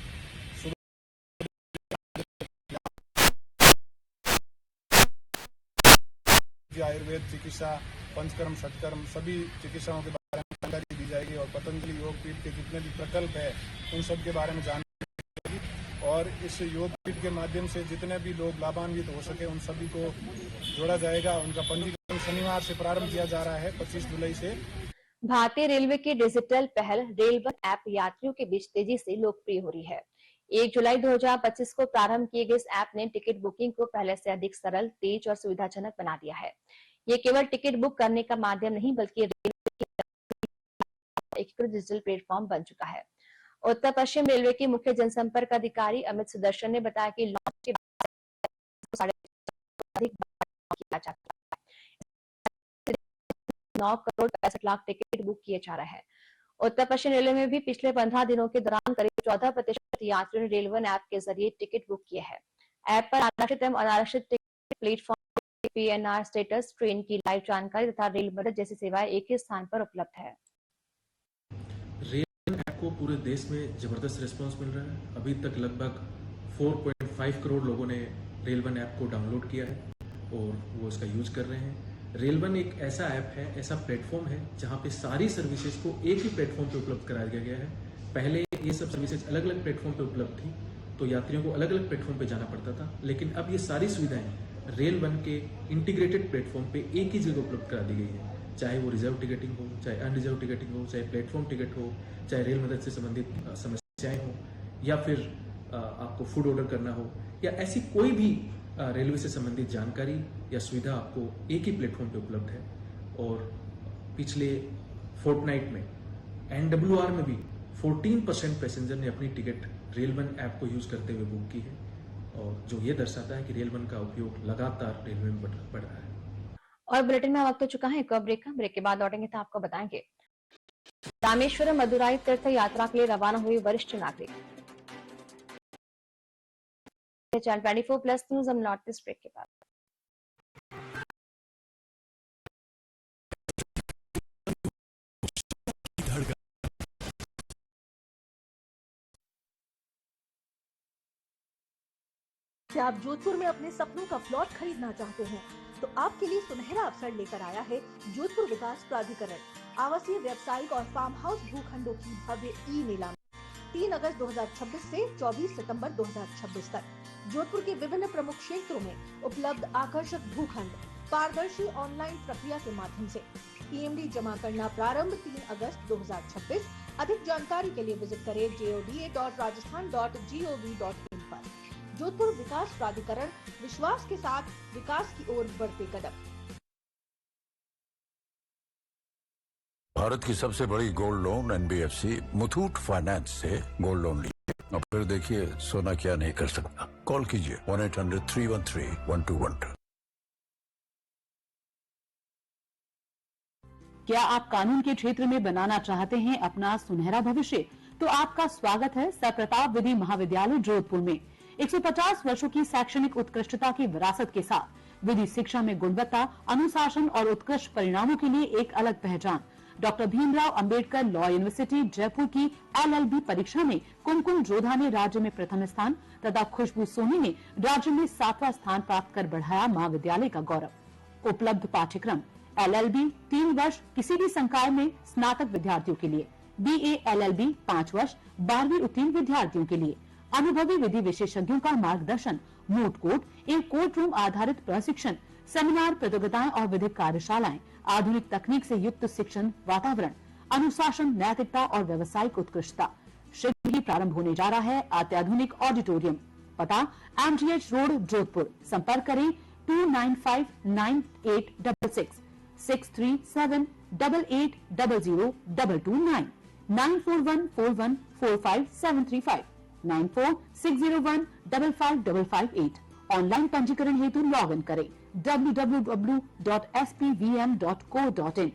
आयुर्वेद चिकित्सा, पंचकर्म, षटकर्म सभी चिकित्साओं के बारे में जानकारी दी जाएगी और पतंजलि योगपीठ के जितने भी प्रकल्प है उन सब के बारे में जानकारी देगी और इस योगपीठ के माध्यम से जितने भी लोग लाभान्वित हो सके उन सभी को जोड़ा जाएगा। उनका पंजीकरण शनिवार से प्रारंभ किया जा रहा है 25 जुलाई से। भारतीय रेलवे की डिजिटल पहल रेलवन ऐप यात्रियों के बीच तेजी से लोकप्रिय हो रही है। 1 जुलाई 2025 को प्रारंभ किए गए इस ऐप ने टिकट बुकिंग को पहले से अधिक सरल, तेज और सुविधाजनक बना दिया है। ये केवल टिकट बुक करने का माध्यम नहीं बल्कि रेलवे की एकीकृत डिजिटल प्लेटफॉर्म बन चुका है। उत्तर पश्चिम रेलवे के मुख्य जनसंपर्क अधिकारी अमित सुदर्शन ने बताया कि लॉन्च के बाद 9 करोड़ 65 लाख टिकट बुक किए जा रहे हैं। उत्तर पश्चिम रेलवे में भी पिछले 15 दिनों के दौरान करीब 14% यात्रियों ने रेलवन ऐप के जरिए टिकट बुक किए हैं। ऐप पर आरक्षित एवं अनारक्षित ticket, platform PNR status, train की लाइव जानकारी तथा रेल बजट जैसी सेवाएं एक ही स्थान पर उपलब्ध है। रेलवन ऐप को पूरे देश में जबरदस्त रिस्पांस मिल रहा है। अभी तक लगभग 4.5 करोड़ लोगों ने रेलवन ऐप को डाउनलोड किया है और वो इसका यूज कर रहे हैं। रेलवन एक ऐसा ऐप है, ऐसा प्लेटफॉर्म है जहां पे सारी सर्विसेज को एक ही प्लेटफॉर्म पे उपलब्ध करा दिया गया है। पहले ये सब सर्विसेज अलग अलग प्लेटफॉर्म पे उपलब्ध थी तो यात्रियों को अलग अलग प्लेटफॉर्म पे जाना पड़ता था, लेकिन अब ये सारी सुविधाएं रेलवन के इंटीग्रेटेड प्लेटफॉर्म पे एक ही जगह उपलब्ध करा दी गई है। चाहे वो रिजर्व टिकटिंग हो, चाहे अनरिजर्व टिकटिंग हो, चाहे प्लेटफॉर्म टिकट हो, चाहे रेल मदद से संबंधित समस्याएं हो या फिर आपको फूड ऑर्डर करना हो या ऐसी कोई भी रेलवे से संबंधित जानकारी या सुविधा आपको एक ही प्लेटफॉर्म पे उपलब्ध है। और पिछले फोर्टनाइट में एनडब्ल्यूआर में भी 14% पैसेंजर ने अपनी टिकट रेलवन ऐप को यूज करते हुए बुक की है और जो ये दर्शाता है कि रेलवन का उपयोग लगातार रेलवे में बढ़ रहा है। और बुलेटिन में वक्त हो चुका है एक ब्रेक के बाद लौटेंगे तो आपको बताएंगे रामेश्वरम मदुराई तीर्थ यात्रा के लिए रवाना हुए वरिष्ठ नागरिक। चैनल 24+ न्यूज हम लौटते इस ब्रेक के बाद। क्या आप जोधपुर में अपने सपनों का प्लॉट खरीदना चाहते हैं तो आपके लिए सुनहरा अवसर लेकर आया है जोधपुर विकास प्राधिकरण। आवासीय, व्यावसायिक और फार्म हाउस भूखंडों की भव्य ई नीलामी 3 अगस्त 2026 से 24 सितंबर 2026 तक। जोधपुर के विभिन्न प्रमुख क्षेत्रों में उपलब्ध आकर्षक भूखंड पारदर्शी ऑनलाइन प्रक्रिया के माध्यम से ईएमडी जमा करना प्रारंभ 3 अगस्त 2026। अधिक जानकारी के लिए विजिट करें joda.rajasthan.gov.in पर। जोधपुर विकास प्राधिकरण, विश्वास के साथ विकास की ओर बढ़ते कदम। भारत की सबसे बड़ी gold loan NBFC Muthoot finance से गोल्ड लोन लीजिए और फिर देखिए सोना क्या नहीं कर सकता। कॉल कीजिए 1-800-313-1212। क्या आप कानून के क्षेत्र में बनाना चाहते हैं अपना सुनहरा भविष्य? तो आपका स्वागत है सरप्रताप विधि महाविद्यालय जोधपुर में। 150 वर्षों की शैक्षणिक उत्कृष्टता की विरासत के साथ विधि शिक्षा में गुणवत्ता, अनुशासन और उत्कृष्ट परिणामों के लिए एक अलग पहचान। Doctor Bhimrao Ambedkar law university Jaipur की LLB परीक्षा में कुमकुम जोधा ने राज्य में प्रथम स्थान तथा खुशबू सोनी ने राज्य में 7वां स्थान प्राप्त कर बढ़ाया महाविद्यालय का गौरव। उपलब्ध पाठ्यक्रम LLB 3 वर्ष किसी भी संकाय में स्नातक विद्यार्थियों के लिए, BA LLB 5 वर्ष 12वीं उत्तीर्ण विद्यार्थियों के लिए, अनुभवी विधि विशेषज्ञों का मार्गदर्शन, मूट कोर्ट एवं कोर्ट रूम आधारित प्रशिक्षण, सेमिनार, प्रतियोगिताएं और विधिक कार्यशालाएं, आधुनिक तकनीक से युक्त शिक्षण वातावरण, अनुशासन, नैतिकता और व्यावसायिक उत्कृष्टता। शीघ्र ही प्रारंभ होने जा रहा है अत्याधुनिक ऑडिटोरियम। पता MGH रोड जोधपुर। संपर्क करें 29598666 63788002229 9414145735 9460155558। ऑनलाइन पंजीकरण हेतु लॉग इन करें www.spvm.co.in।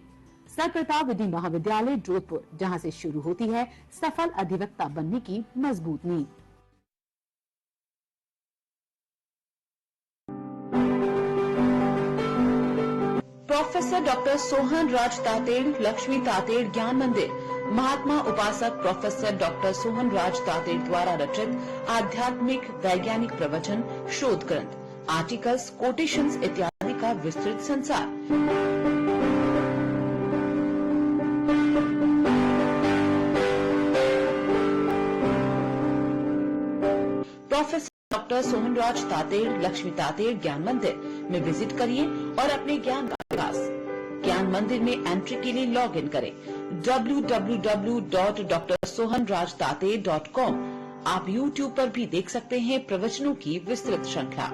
सरप्रताप विधि महाविद्यालय जोधपुर, जहां से शुरू होती है सफल अधिवक्ता बनने की मजबूत नींव। प्रोफेसर डॉक्टर सोहन राज तातेड़ लक्ष्मी तातेड़ ज्ञान मंदिर। महात्मा उपासक प्रोफेसर डॉक्टर सोहन राज तातेड़ द्वारा रचित आध्यात्मिक वैज्ञानिक प्रवचन, शोध ग्रंथ, आर्टिकल्स, कोटेशंस इत्यादि का विस्तृत संसार। प्रोफेसर डॉक्टर सोहन राज तातेड़ लक्ष्मी तातेड़ ज्ञान मंदिर में विजिट करिए और अपने ज्ञान का विकास। ज्ञान मंदिर में एंट्री के लिए लॉग इन करें www.drsohanrajtate.com। आप YouTube पर भी देख सकते हैं प्रवचनों की विस्तृत श्रृंखला।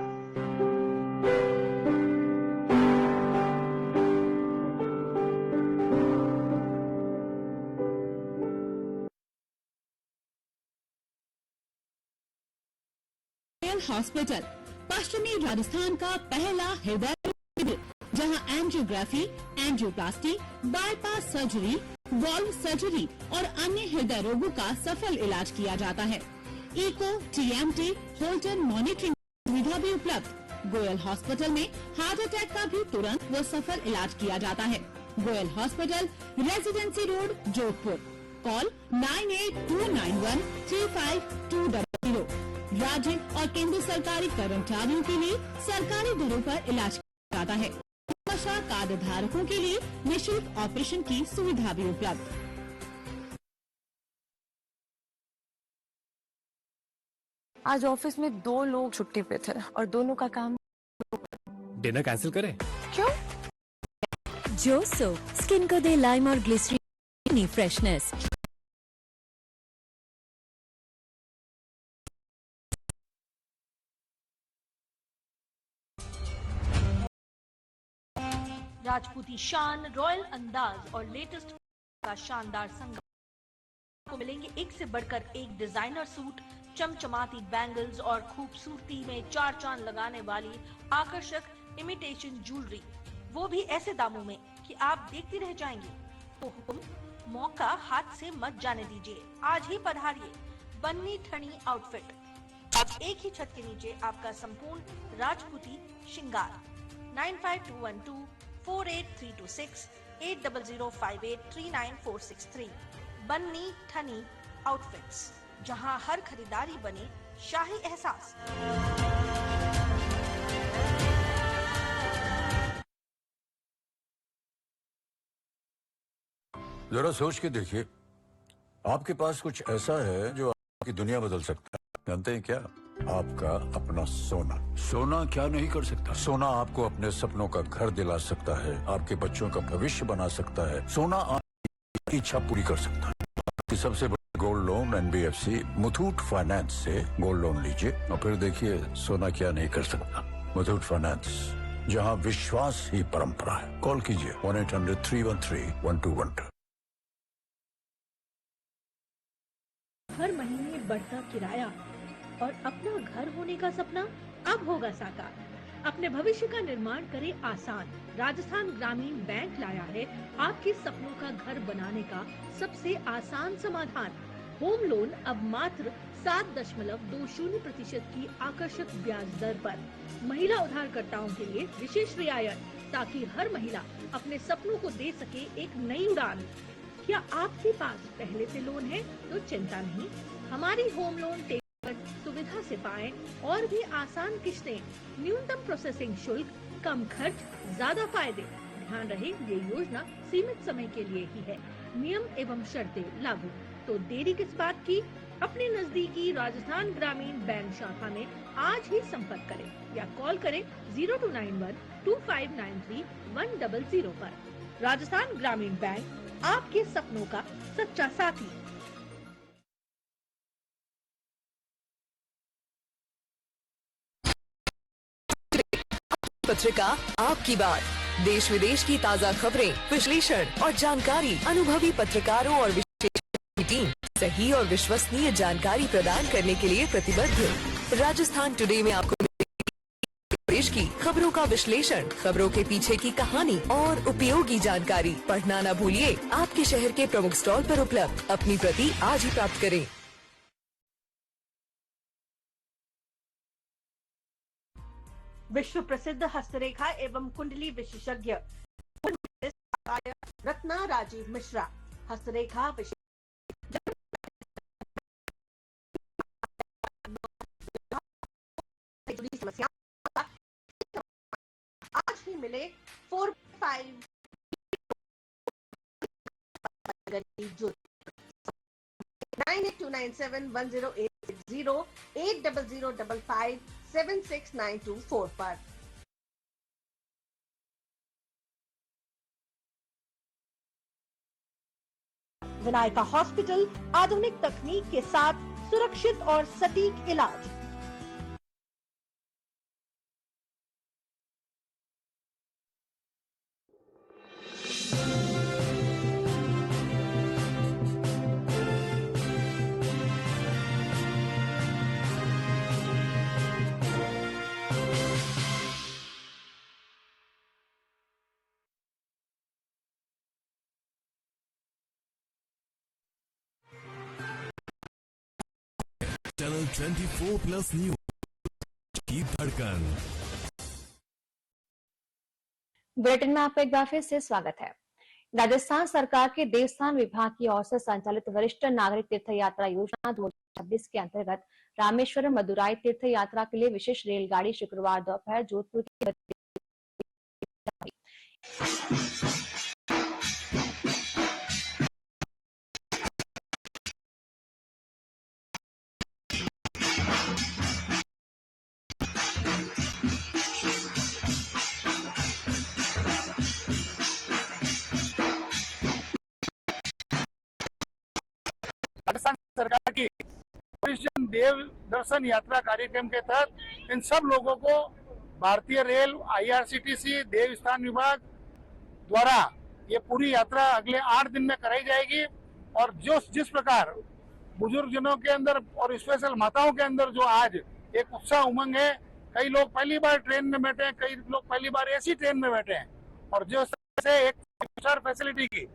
हॉस्पिटल पश्चिमी राजस्थान का पहला हृदय केंद्र, जहां angiography, angioplasty, bypass surgery, valve surgery और अन्य हृदय रोगों का सफल इलाज किया जाता है। इको, TMT, होल्टर मॉनिटरिंग सुविधा भी उपलब्ध। गोयल हॉस्पिटल में हार्ट अटैक का भी तुरंत व सफल इलाज किया जाता है। Goyal hospital, residency road, Jodhpur. Call 9829135200। राज्य और केंद्र सरकारी कर्मचारियों के लिए सरकारी दरों पर इलाज किया जाता है। नशा कार्ड धारकों के लिए निःशुल्क ऑपरेशन की सुविधा भी उपलब्ध। आज ऑफिस में 2 लोग छुट्टी पे थे और दोनों का काम। डिनर कैंसिल करें? क्यों? जो सोप स्किन को दे लाइम और ग्लिसरीन फ्रेशनेस। राजपूती शान, रॉयल अंदाज और लेटेस्ट का शानदार संगम को मिलेंगे एक से बढ़कर एक डिजाइनर सूट, चमचमाती बैंगल्स और खूबसूरती में 4 चांद लगाने वाली आकर्षक इमिटेशन ज्वेलरी, वो भी ऐसे दामों में कि आप देखते रह जाएंगे। तो हुक्म, मौका हाथ से मत जाने दीजिए। आज ही पधारिए बन्नी ठनी आउटफिट। अब एक ही छत के नीचे आपका संपूर्ण राजपूती श्रृंगार। 9521248326 8005839463। बन्नी ठनी आउटफिट्स, जहां हर खरीदारी बने शाही एहसास। जरा सोच के देखिए, आपके पास कुछ ऐसा है जो आपकी दुनिया बदल सकता है। जानते हैं क्या? आपका अपना सोना। सोना क्या नहीं कर सकता? सोना आपको अपने सपनों का घर दिला सकता है, आपके बच्चों का भविष्य बना सकता है। सोना आपकी इच्छा पूरी कर सकता है। सबसे बड़ा gold loan NBFC Muthoot finance से गोल्ड लोन लीजिए और फिर देखिए सोना क्या नहीं कर सकता। मुथूट फाइनेंस, जहां विश्वास ही परंपरा है। कॉल कीजिए 1-800-313-1212। हर महीने बढ़ता किराया और अपना घर होने का सपना अब होगा साकार। अपने भविष्य का निर्माण करे आसान। राजस्थान ग्रामीण बैंक लाया है आपके सपनों का घर बनाने का सबसे आसान समाधान। होम लोन अब मात्र 7.20% की आकर्षक ब्याज दर पर। महिला उधारकर्ताओं के लिए विशेष रियायत, ताकि हर महिला अपने सपनों को दे सके एक नई उड़ान। क्या आपके पास पहले से लोन है तो चिंता नहीं, हमारी होम लोन सुविधा से पाएं और भी आसान किश्तें, न्यूनतम प्रोसेसिंग शुल्क, कम खर्च, ज्यादा फायदे। ध्यान रहे ये योजना सीमित समय के लिए ही है, नियम एवं शर्तें लागू। तो देरी किस बात की? अपने नजदीकी राजस्थान ग्रामीण बैंक शाखा में आज ही संपर्क करें या कॉल करें 0291-2593-100 पर। राजस्थान ग्रामीण बैंक, आपके सपनों का सच्चा साथी। पत्रिका आपकी बात, देश विदेश की ताज़ा खबरें, विश्लेषण और जानकारी, अनुभवी पत्रकारों और विशेषज्ञों की टीम सही और विश्वसनीय जानकारी प्रदान करने के लिए प्रतिबद्ध। राजस्थान टुडे में आपको देश की खबरों का विश्लेषण, खबरों के पीछे की कहानी और उपयोगी जानकारी। पढ़ना न भूलिए, आपके शहर के प्रमुख स्टॉल पर उपलब्ध। अपनी प्रति आज ही प्राप्त करें। विश्व प्रसिद्ध हस्तरेखा एवं कुंडली विशेषज्ञ रत्ना राजीव मिश्रा। हस्तरेखा जुड़ी समस्याओं का आज ही मिले 4-5 9829710860 800557692 पर। विनायका हॉस्पिटल, आधुनिक तकनीक के साथ सुरक्षित और सटीक इलाज। चैनल 24+ न्यूज की धड़कन। बुलेटिन में आपका एक बार फिर से स्वागत है। राजस्थान सरकार के देवस्थान विभाग की ओर से संचालित वरिष्ठ नागरिक तीर्थ यात्रा योजना 2026 के अंतर्गत रामेश्वरम मदुराई तीर्थ यात्रा के लिए विशेष रेलगाड़ी शुक्रवार दोपहर जोधपुर की राजस्थान सरकार की देव दर्शन यात्रा कार्यक्रम के तहत इन सब लोगों को भारतीय रेल, IRCTC, देवस्थान विभाग द्वारा ये पूरी यात्रा अगले 8 दिन में कराई जाएगी। और जिस प्रकार बुजुर्ग जनों के अंदर और स्पेशल माताओं के अंदर जो आज एक उत्साह उमंग है, कई लोग पहली बार ट्रेन में बैठे हैं, कई लोग पहली बार ऐसी ट्रेन में बैठे हैं, और जो से एक फैसिलिटी की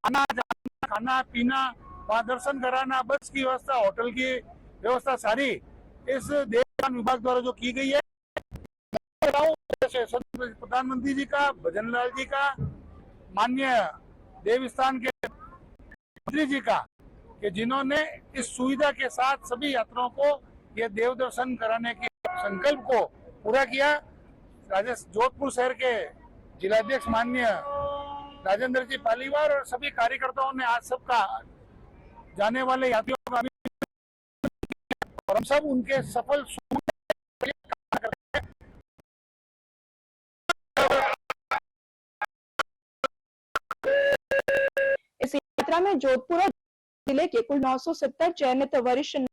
आना जाना, खाना पीना, वहाँ दर्शन कराना, बस की व्यवस्था, होटल की व्यवस्था सारी इस देवस्थान विभाग द्वारा जो की गई है। प्रधानमंत्री जी का, भजन लाल जी का, माननीय देवस्थान के मंत्री जी का, कि जिन्होंने इस सुविधा के साथ सभी यात्रियों को ये देव दर्शन कराने के संकल्प को पूरा किया। जोधपुर शहर के जिलाध्यक्ष माननीय राजेंद्र जी पालीवाल और सभी कार्यकर्ताओं ने आज सबका जाने वाले यात्रियों का और हम सब उनके सफल इस यात्रा में जोधपुर और जिले के कुल 970 चयनित वरिष्ठ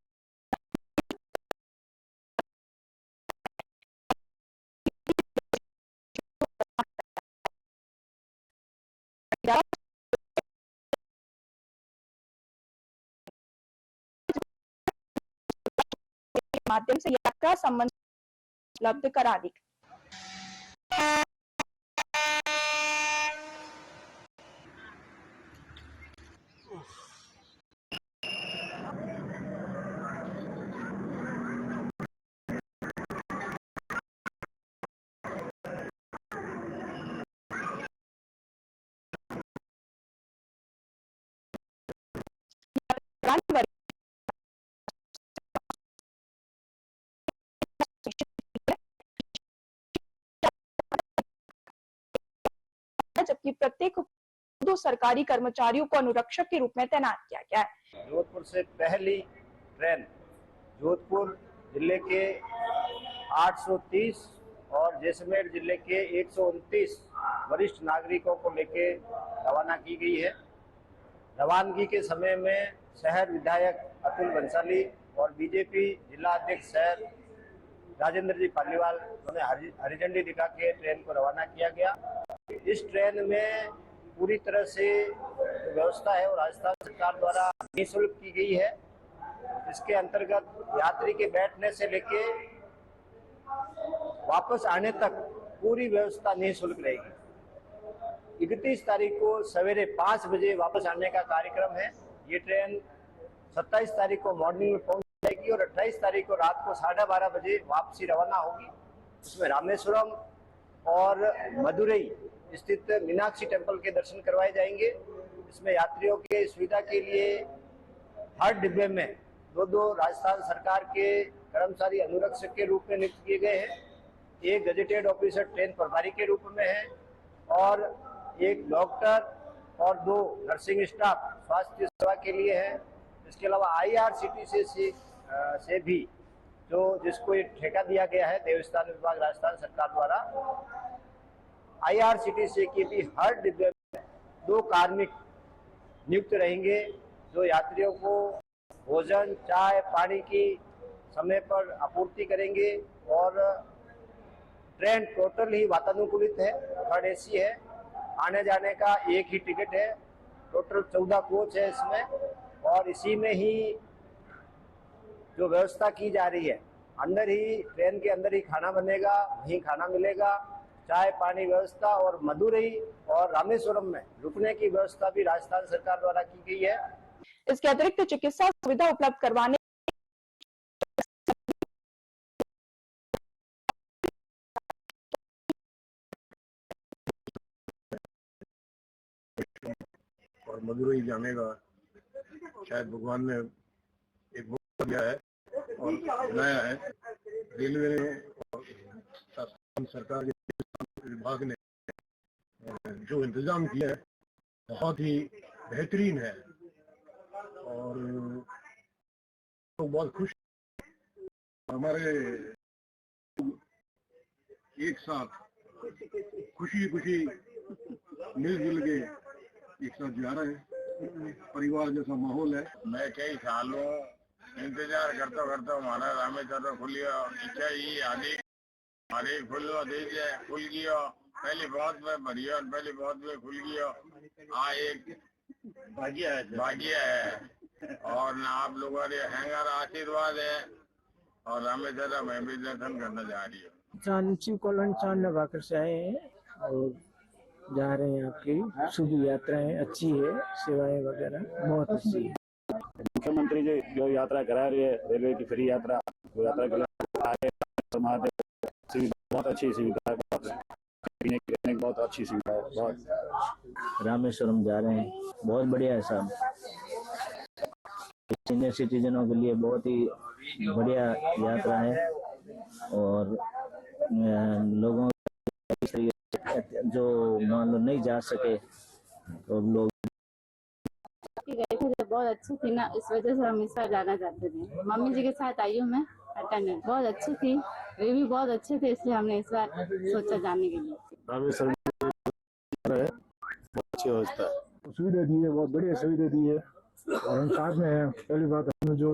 माध्यम से यात्रा संबंध उपलब्ध करा दी। जबकि प्रत्येक 2 सरकारी कर्मचारियों को अनुरक्षक के रूप में तैनात किया गया है। जोधपुर से पहली ट्रेन जोधपुर जिले के 830 और जैसलमेर जिले के 129 वरिष्ठ नागरिकों को लेकर रवाना की गई है। रवानगी के समय में शहर विधायक अतुल बंसाली और बीजेपी जिला अध्यक्ष शहर राजेंद्र जी पालीवाल उन्होंने हरी झंडी दिखा के ट्रेन को रवाना किया गया। इस ट्रेन में पूरी तरह से व्यवस्था है और राजस्थान सरकार द्वारा निःशुल्क की गई है। इसके अंतर्गत यात्री के बैठने से लेके वापस आने तक पूरी व्यवस्था निःशुल्क रहेगी। 31 तारीख को सवेरे 5 बजे वापस आने का कार्यक्रम है। ये ट्रेन 27 तारीख को मॉर्निंग में पहुंच जाएगी और 28 तारीख को रात को 12:30 बजे वापसी रवाना होगी। इसमें रामेश्वरम और मदुरई स्थित मीनाक्षी टेम्पल के दर्शन करवाए जाएंगे। इसमें यात्रियों के सुविधा के लिए हर डिब्बे में 2 राजस्थान सरकार के कर्मचारी अनुरक्षक के रूप में नियुक्त किए गए हैं। एक गजेटेड ऑफिसर ट्रेन प्रभारी के रूप में है और एक डॉक्टर और 2 नर्सिंग स्टाफ स्वास्थ्य सेवा के लिए है। इसके अलावा IRCTC से भी जिसको एक ठेका दिया गया है देवस्थान विभाग राजस्थान सरकार द्वारा, IRCTC की भी हर डिब्बे में 2 कार्मिक नियुक्त रहेंगे जो यात्रियों को भोजन, चाय, पानी की समय पर आपूर्ति करेंगे। और ट्रेन टोटल ही वातानुकूलित है, 3rd AC है। आने जाने का एक ही टिकट है। टोटल 14 कोच है इसमें और इसी में ही जो व्यवस्था की जा रही है, अंदर ही ट्रेन के अंदर ही खाना बनेगा, वहीं खाना मिलेगा, चाय पानी व्यवस्था। और मदुरई और रामेश्वरम में रुकने की व्यवस्था भी राजस्थान सरकार द्वारा की गई है। इसके अतिरिक्त चिकित्सा सुविधा उपलब्ध करवाने और मदुरई जाने का शायद भगवान ने एक मौका दिया है और नया है। रेलवे ने और सरकार के विभाग ने जो इंतजाम किया है बहुत ही बेहतरीन है और लोग बहुत खुश। हमारे एक साथ खुशी खुशी मिलजुल के एक साथ जा रहे हैं। परिवार जैसा माहौल है। मैं कई सालों इंतजार करता हमारा रामेश्वर खुलिया इच्छा ही आदि हमारे खुल गया। पहली बात में बढ़िया पहली बात में खुल गया। एक भाग्य है और ना आप लोगों ने हैंगर आशीर्वाद है और रामेश्वर में भी दर्शन करना जा रही है। चांची कोलन चांद लगाकर से आए हैं और जा रहे हैं। आपकी शुभ यात्राएं अच्छी है, सेवाएं वगैरह बहुत अच्छी है। मुख्यमंत्री जी जो यात्रा करा रही है रेलवे की फ्री यात्रा, वो यात्रा बहुत अच्छी सुविधा है, पीने की बहुत अच्छी सुविधा है। बहुत रामेश्वरम जा रहे हैं, बहुत बढ़िया है साहब। सीनियर सिटीजनों के लिए बहुत ही बढ़िया यात्रा है और लोगों जो मान लो नहीं जा सके तो लोग के गए थे जब बहुत अच्छी थी ना, इस वजह से हम इस बार जाना चाहते थे। मम्मी जी के साथ आई हूँ मैं, अटेंडेंट बहुत अच्छी थी, रिव्यू बहुत अच्छे थे, इसलिए हमने इस बार सोचा जाने के लिए। बहुत अच्छी व्यवस्था है, सुविधा दी है, बहुत बढ़िया सुविधा दी है और हम साथ में हैं। पहली बात हमें जो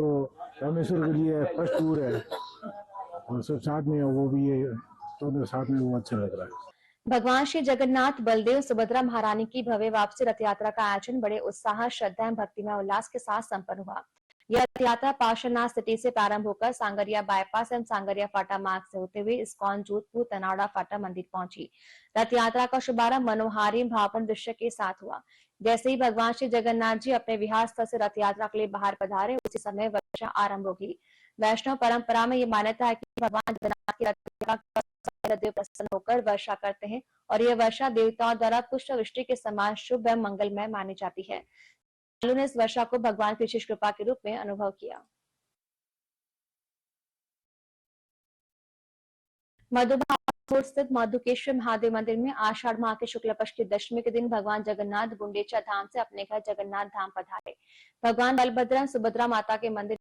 रामेश्वर के लिए फर्स्ट टूर है और सब साथ में है, वो भी है तो साथ में वो अच्छा लग रहा है। भगवान श्री जगन्नाथ बलदेव सुभद्रा महारानी की भव्य वापसी रथ यात्रा का आयोजन बड़े उत्साह, श्रद्धा एवं भक्तिमय उल्लास के साथ संपन्न हुआ। यह रथ यात्रा पार्श्वनाथ सिटी से प्रारंभ होकर सांगरिया बाईपास एवं सांगरिया फाटा मार्ग से होते हुए इस्कॉन जोधपुर तनाड़ा फाटा मंदिर पहुंची। रथ यात्रा का शुभारंभ मनोहारी भावपूर्ण दृश्य के साथ हुआ। जैसे ही भगवान श्री जगन्नाथ जी अपने विहार स्थल से रथ यात्रा के लिए बाहर पधारे, उसी समय वर्षा आरंभ होगी। वैष्णव परंपरा में ये मान्यता है कि भगवान जगन्नाथ की रथ यात्रा देव प्रसन्न होकर वर्षा करते हैं और यह वर्षा देवताओं द्वारा पुष्प वृष्टि के समान शुभ एवं मंगलमय मानी जाती है। श्रद्धालुओं ने इस वर्षा को भगवान की विशेष कृपा के रूप में अनुभव किया। मधुबन स्थित मधुकेश्वर महादेव मंदिर में आषाढ़ माह के शुक्ल पक्ष की दशमी के दिन भगवान जगन्नाथ गुंडेचा धाम से अपने घर जगन्नाथ धाम पधारे। भगवान बलभद्र सुभद्रा माता के मंदिर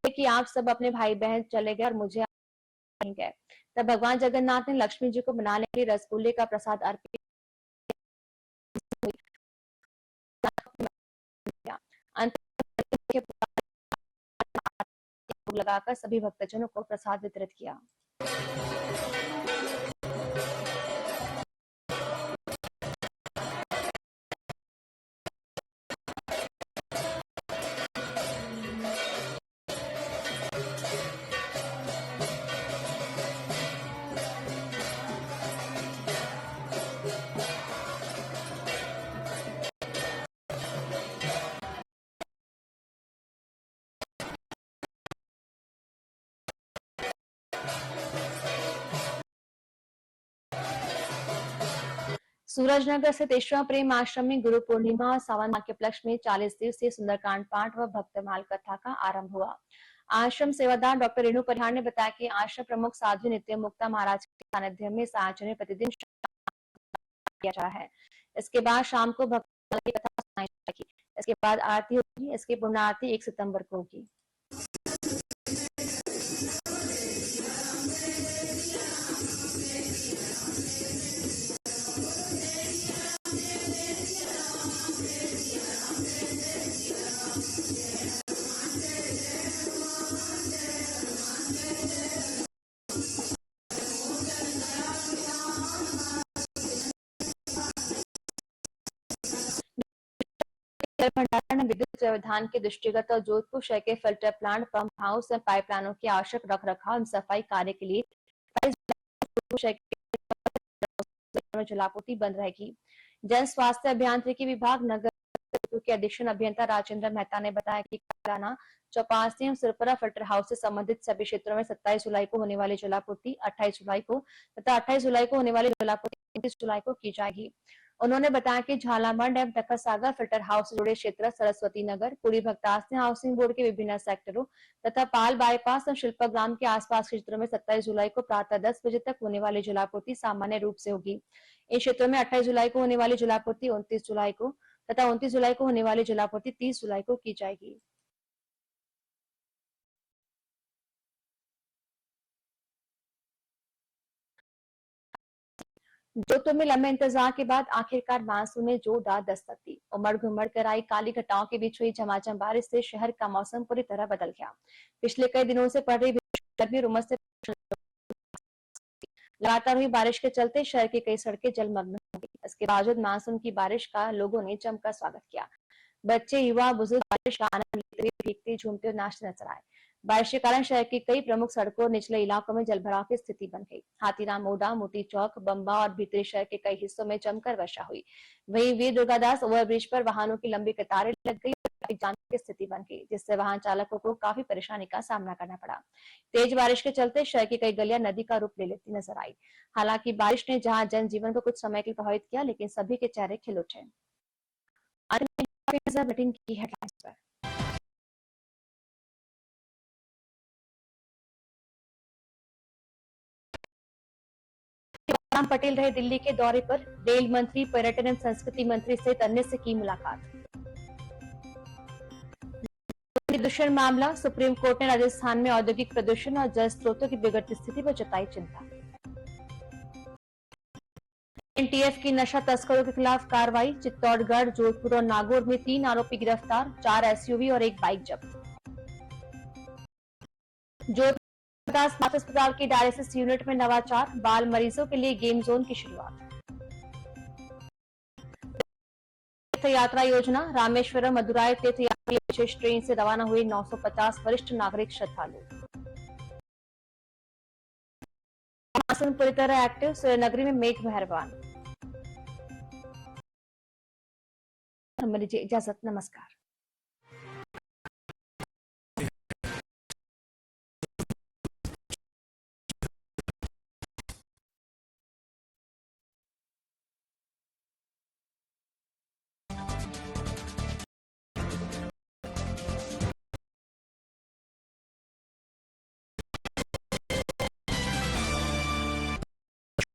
कि आप सब अपने भाई बहन चले गए और मुझे नहीं गए। तब भगवान जगन्नाथ ने लक्ष्मी जी को मनाने के लिए रसगुल्ले का प्रसाद अर्पित लगाकर सभी भक्तजनों को प्रसाद वितरित किया। सूरजनगर स्थित ईश्वर प्रेम आश्रम में गुरु पूर्णिमा और सावन माह के उपलक्ष्य में 40 दिवसीय सुंदरकांड पाठ व भक्तमाल कथा का आरंभ हुआ। आश्रम सेवादार डॉक्टर रेणु परिहार ने बताया कि आश्रम प्रमुख साध्वी नित्य मुक्ता महाराज के सानिध्य में इस आयोजन में प्रतिदिन किया जा रहा है। इसके बाद शाम को भक्तमाल की कथा सुनाई जाएगी। इसके बाद आरती होगी। इसकी पुण्यारती 1 सितंबर को होगी। भंडारण विद्युत व्यवधान के दृष्टिगत और जोधपुर शहर के फिल्टर प्लांट, पंप हाउस और पाइपलाइनों की आवश्यक रख रखाव एवं सफाई कार्य के लिए जलापूर्ति बंद रहेगी। जन स्वास्थ्य अभियांत्रिकी विभाग नगर के अधीक्षण अभियंता राजेंद्र मेहता ने बताया कि कालाना, चौपासी एवं सिरपुरा फिल्टर हाउस से संबंधित सभी क्षेत्रों में 27 जुलाई को होने वाली जलापूर्ति 28 जुलाई को तथा 28 जुलाई को होने वाली जलापूर्ति 29 जुलाई को की जाएगी। उन्होंने बताया कि झालामंड एवं तखत सागर फिल्टर हाउस से जुड़े क्षेत्र, सरस्वती नगर, पूरी भक्तास्ती हाउसिंग बोर्ड के विभिन्न सेक्टरों तथा पाल बाईपास और शिल्पग्राम के आसपास के क्षेत्रों में 27 जुलाई को प्रातः 10 बजे तक होने वाली जलापूर्ति सामान्य रूप से होगी। इन क्षेत्रों में 28 जुलाई को होने वाली जलापूर्ति 29 जुलाई को तथा 29 जुलाई को होने वाली जलापूर्ति 30 जुलाई को की जाएगी। जोधपुर में लंबे इंतजार के बाद आखिरकार मानसून ने जोरदार दस्तक दी। उमड़ घुमड़ कर आई काली घटाओं के बीच हुई झमाझम बारिश से शहर का मौसम पूरी तरह बदल गया। पिछले कई दिनों से पड़ रही गर्मी और उमस से लगातार हुई बारिश के चलते शहर की कई सड़कें जलमग्न हो गई। इसके बावजूद मानसून की बारिश का लोगों ने जमकर स्वागत किया। बच्चे, युवा, बुजुर्ग बारिश का आनंद लेते हुए भीगते, झूमते और नाचते नजर आए। बारिश के कारण शहर की कई प्रमुख सड़कों और निचले इलाकों में जलभराव की स्थिति बन गई। हाथीराम मोड़ा, मोती चौक, बम्बा और भीतरी शहर के कई हिस्सों में जमकर वर्षा हुई। वहीं वीर दुर्गादास ओवरब्रिज पर वाहनों की लंबी कतारें लग गई और ट्रैफिक जाम की स्थिति बन गई, जिससे वाहन चालकों को काफी परेशानी का सामना करना पड़ा। तेज बारिश के चलते शहर की कई गलियां नदी का रूप ले लेती नजर आई। हालांकि बारिश ने जहां जनजीवन को कुछ समय के लिए प्रभावित किया, लेकिन सभी के चेहरे खिल उठे। बुलेटिन की हेडलाइंस पर जयराम पटेल रहे दिल्ली के दौरे पर, रेल मंत्री, पर्यटन एवं संस्कृति मंत्री सहित अन्य से की मुलाकात। प्रदूषण मामला, सुप्रीम कोर्ट ने राजस्थान में औद्योगिक प्रदूषण और जल स्रोतों की बिगड़ती स्थिति पर जताई चिंता। एनटीएफ की नशा तस्करों के खिलाफ कार्रवाई, चित्तौड़गढ़, जोधपुर और नागौर में 3 आरोपी गिरफ्तार, 4 एसयूवी और 1 बाइक जब्त। जोधपुर अस्पताल की डायलिसिस यूनिट में नवाचार, बाल मरीजों के लिए गेम जोन की शुरुआत। तीर्थ यात्रा योजना, रामेश्वरम मदुराई तीर्थ यात्रा विशेष ट्रेन से रवाना हुए 950 वरिष्ठ नागरिक श्रद्धालु। मौसम पूरी तरह एक्टिव, सूर्यनगरी में मेघ मेहरबान। हमें दीजिए इजाजत, नमस्कार।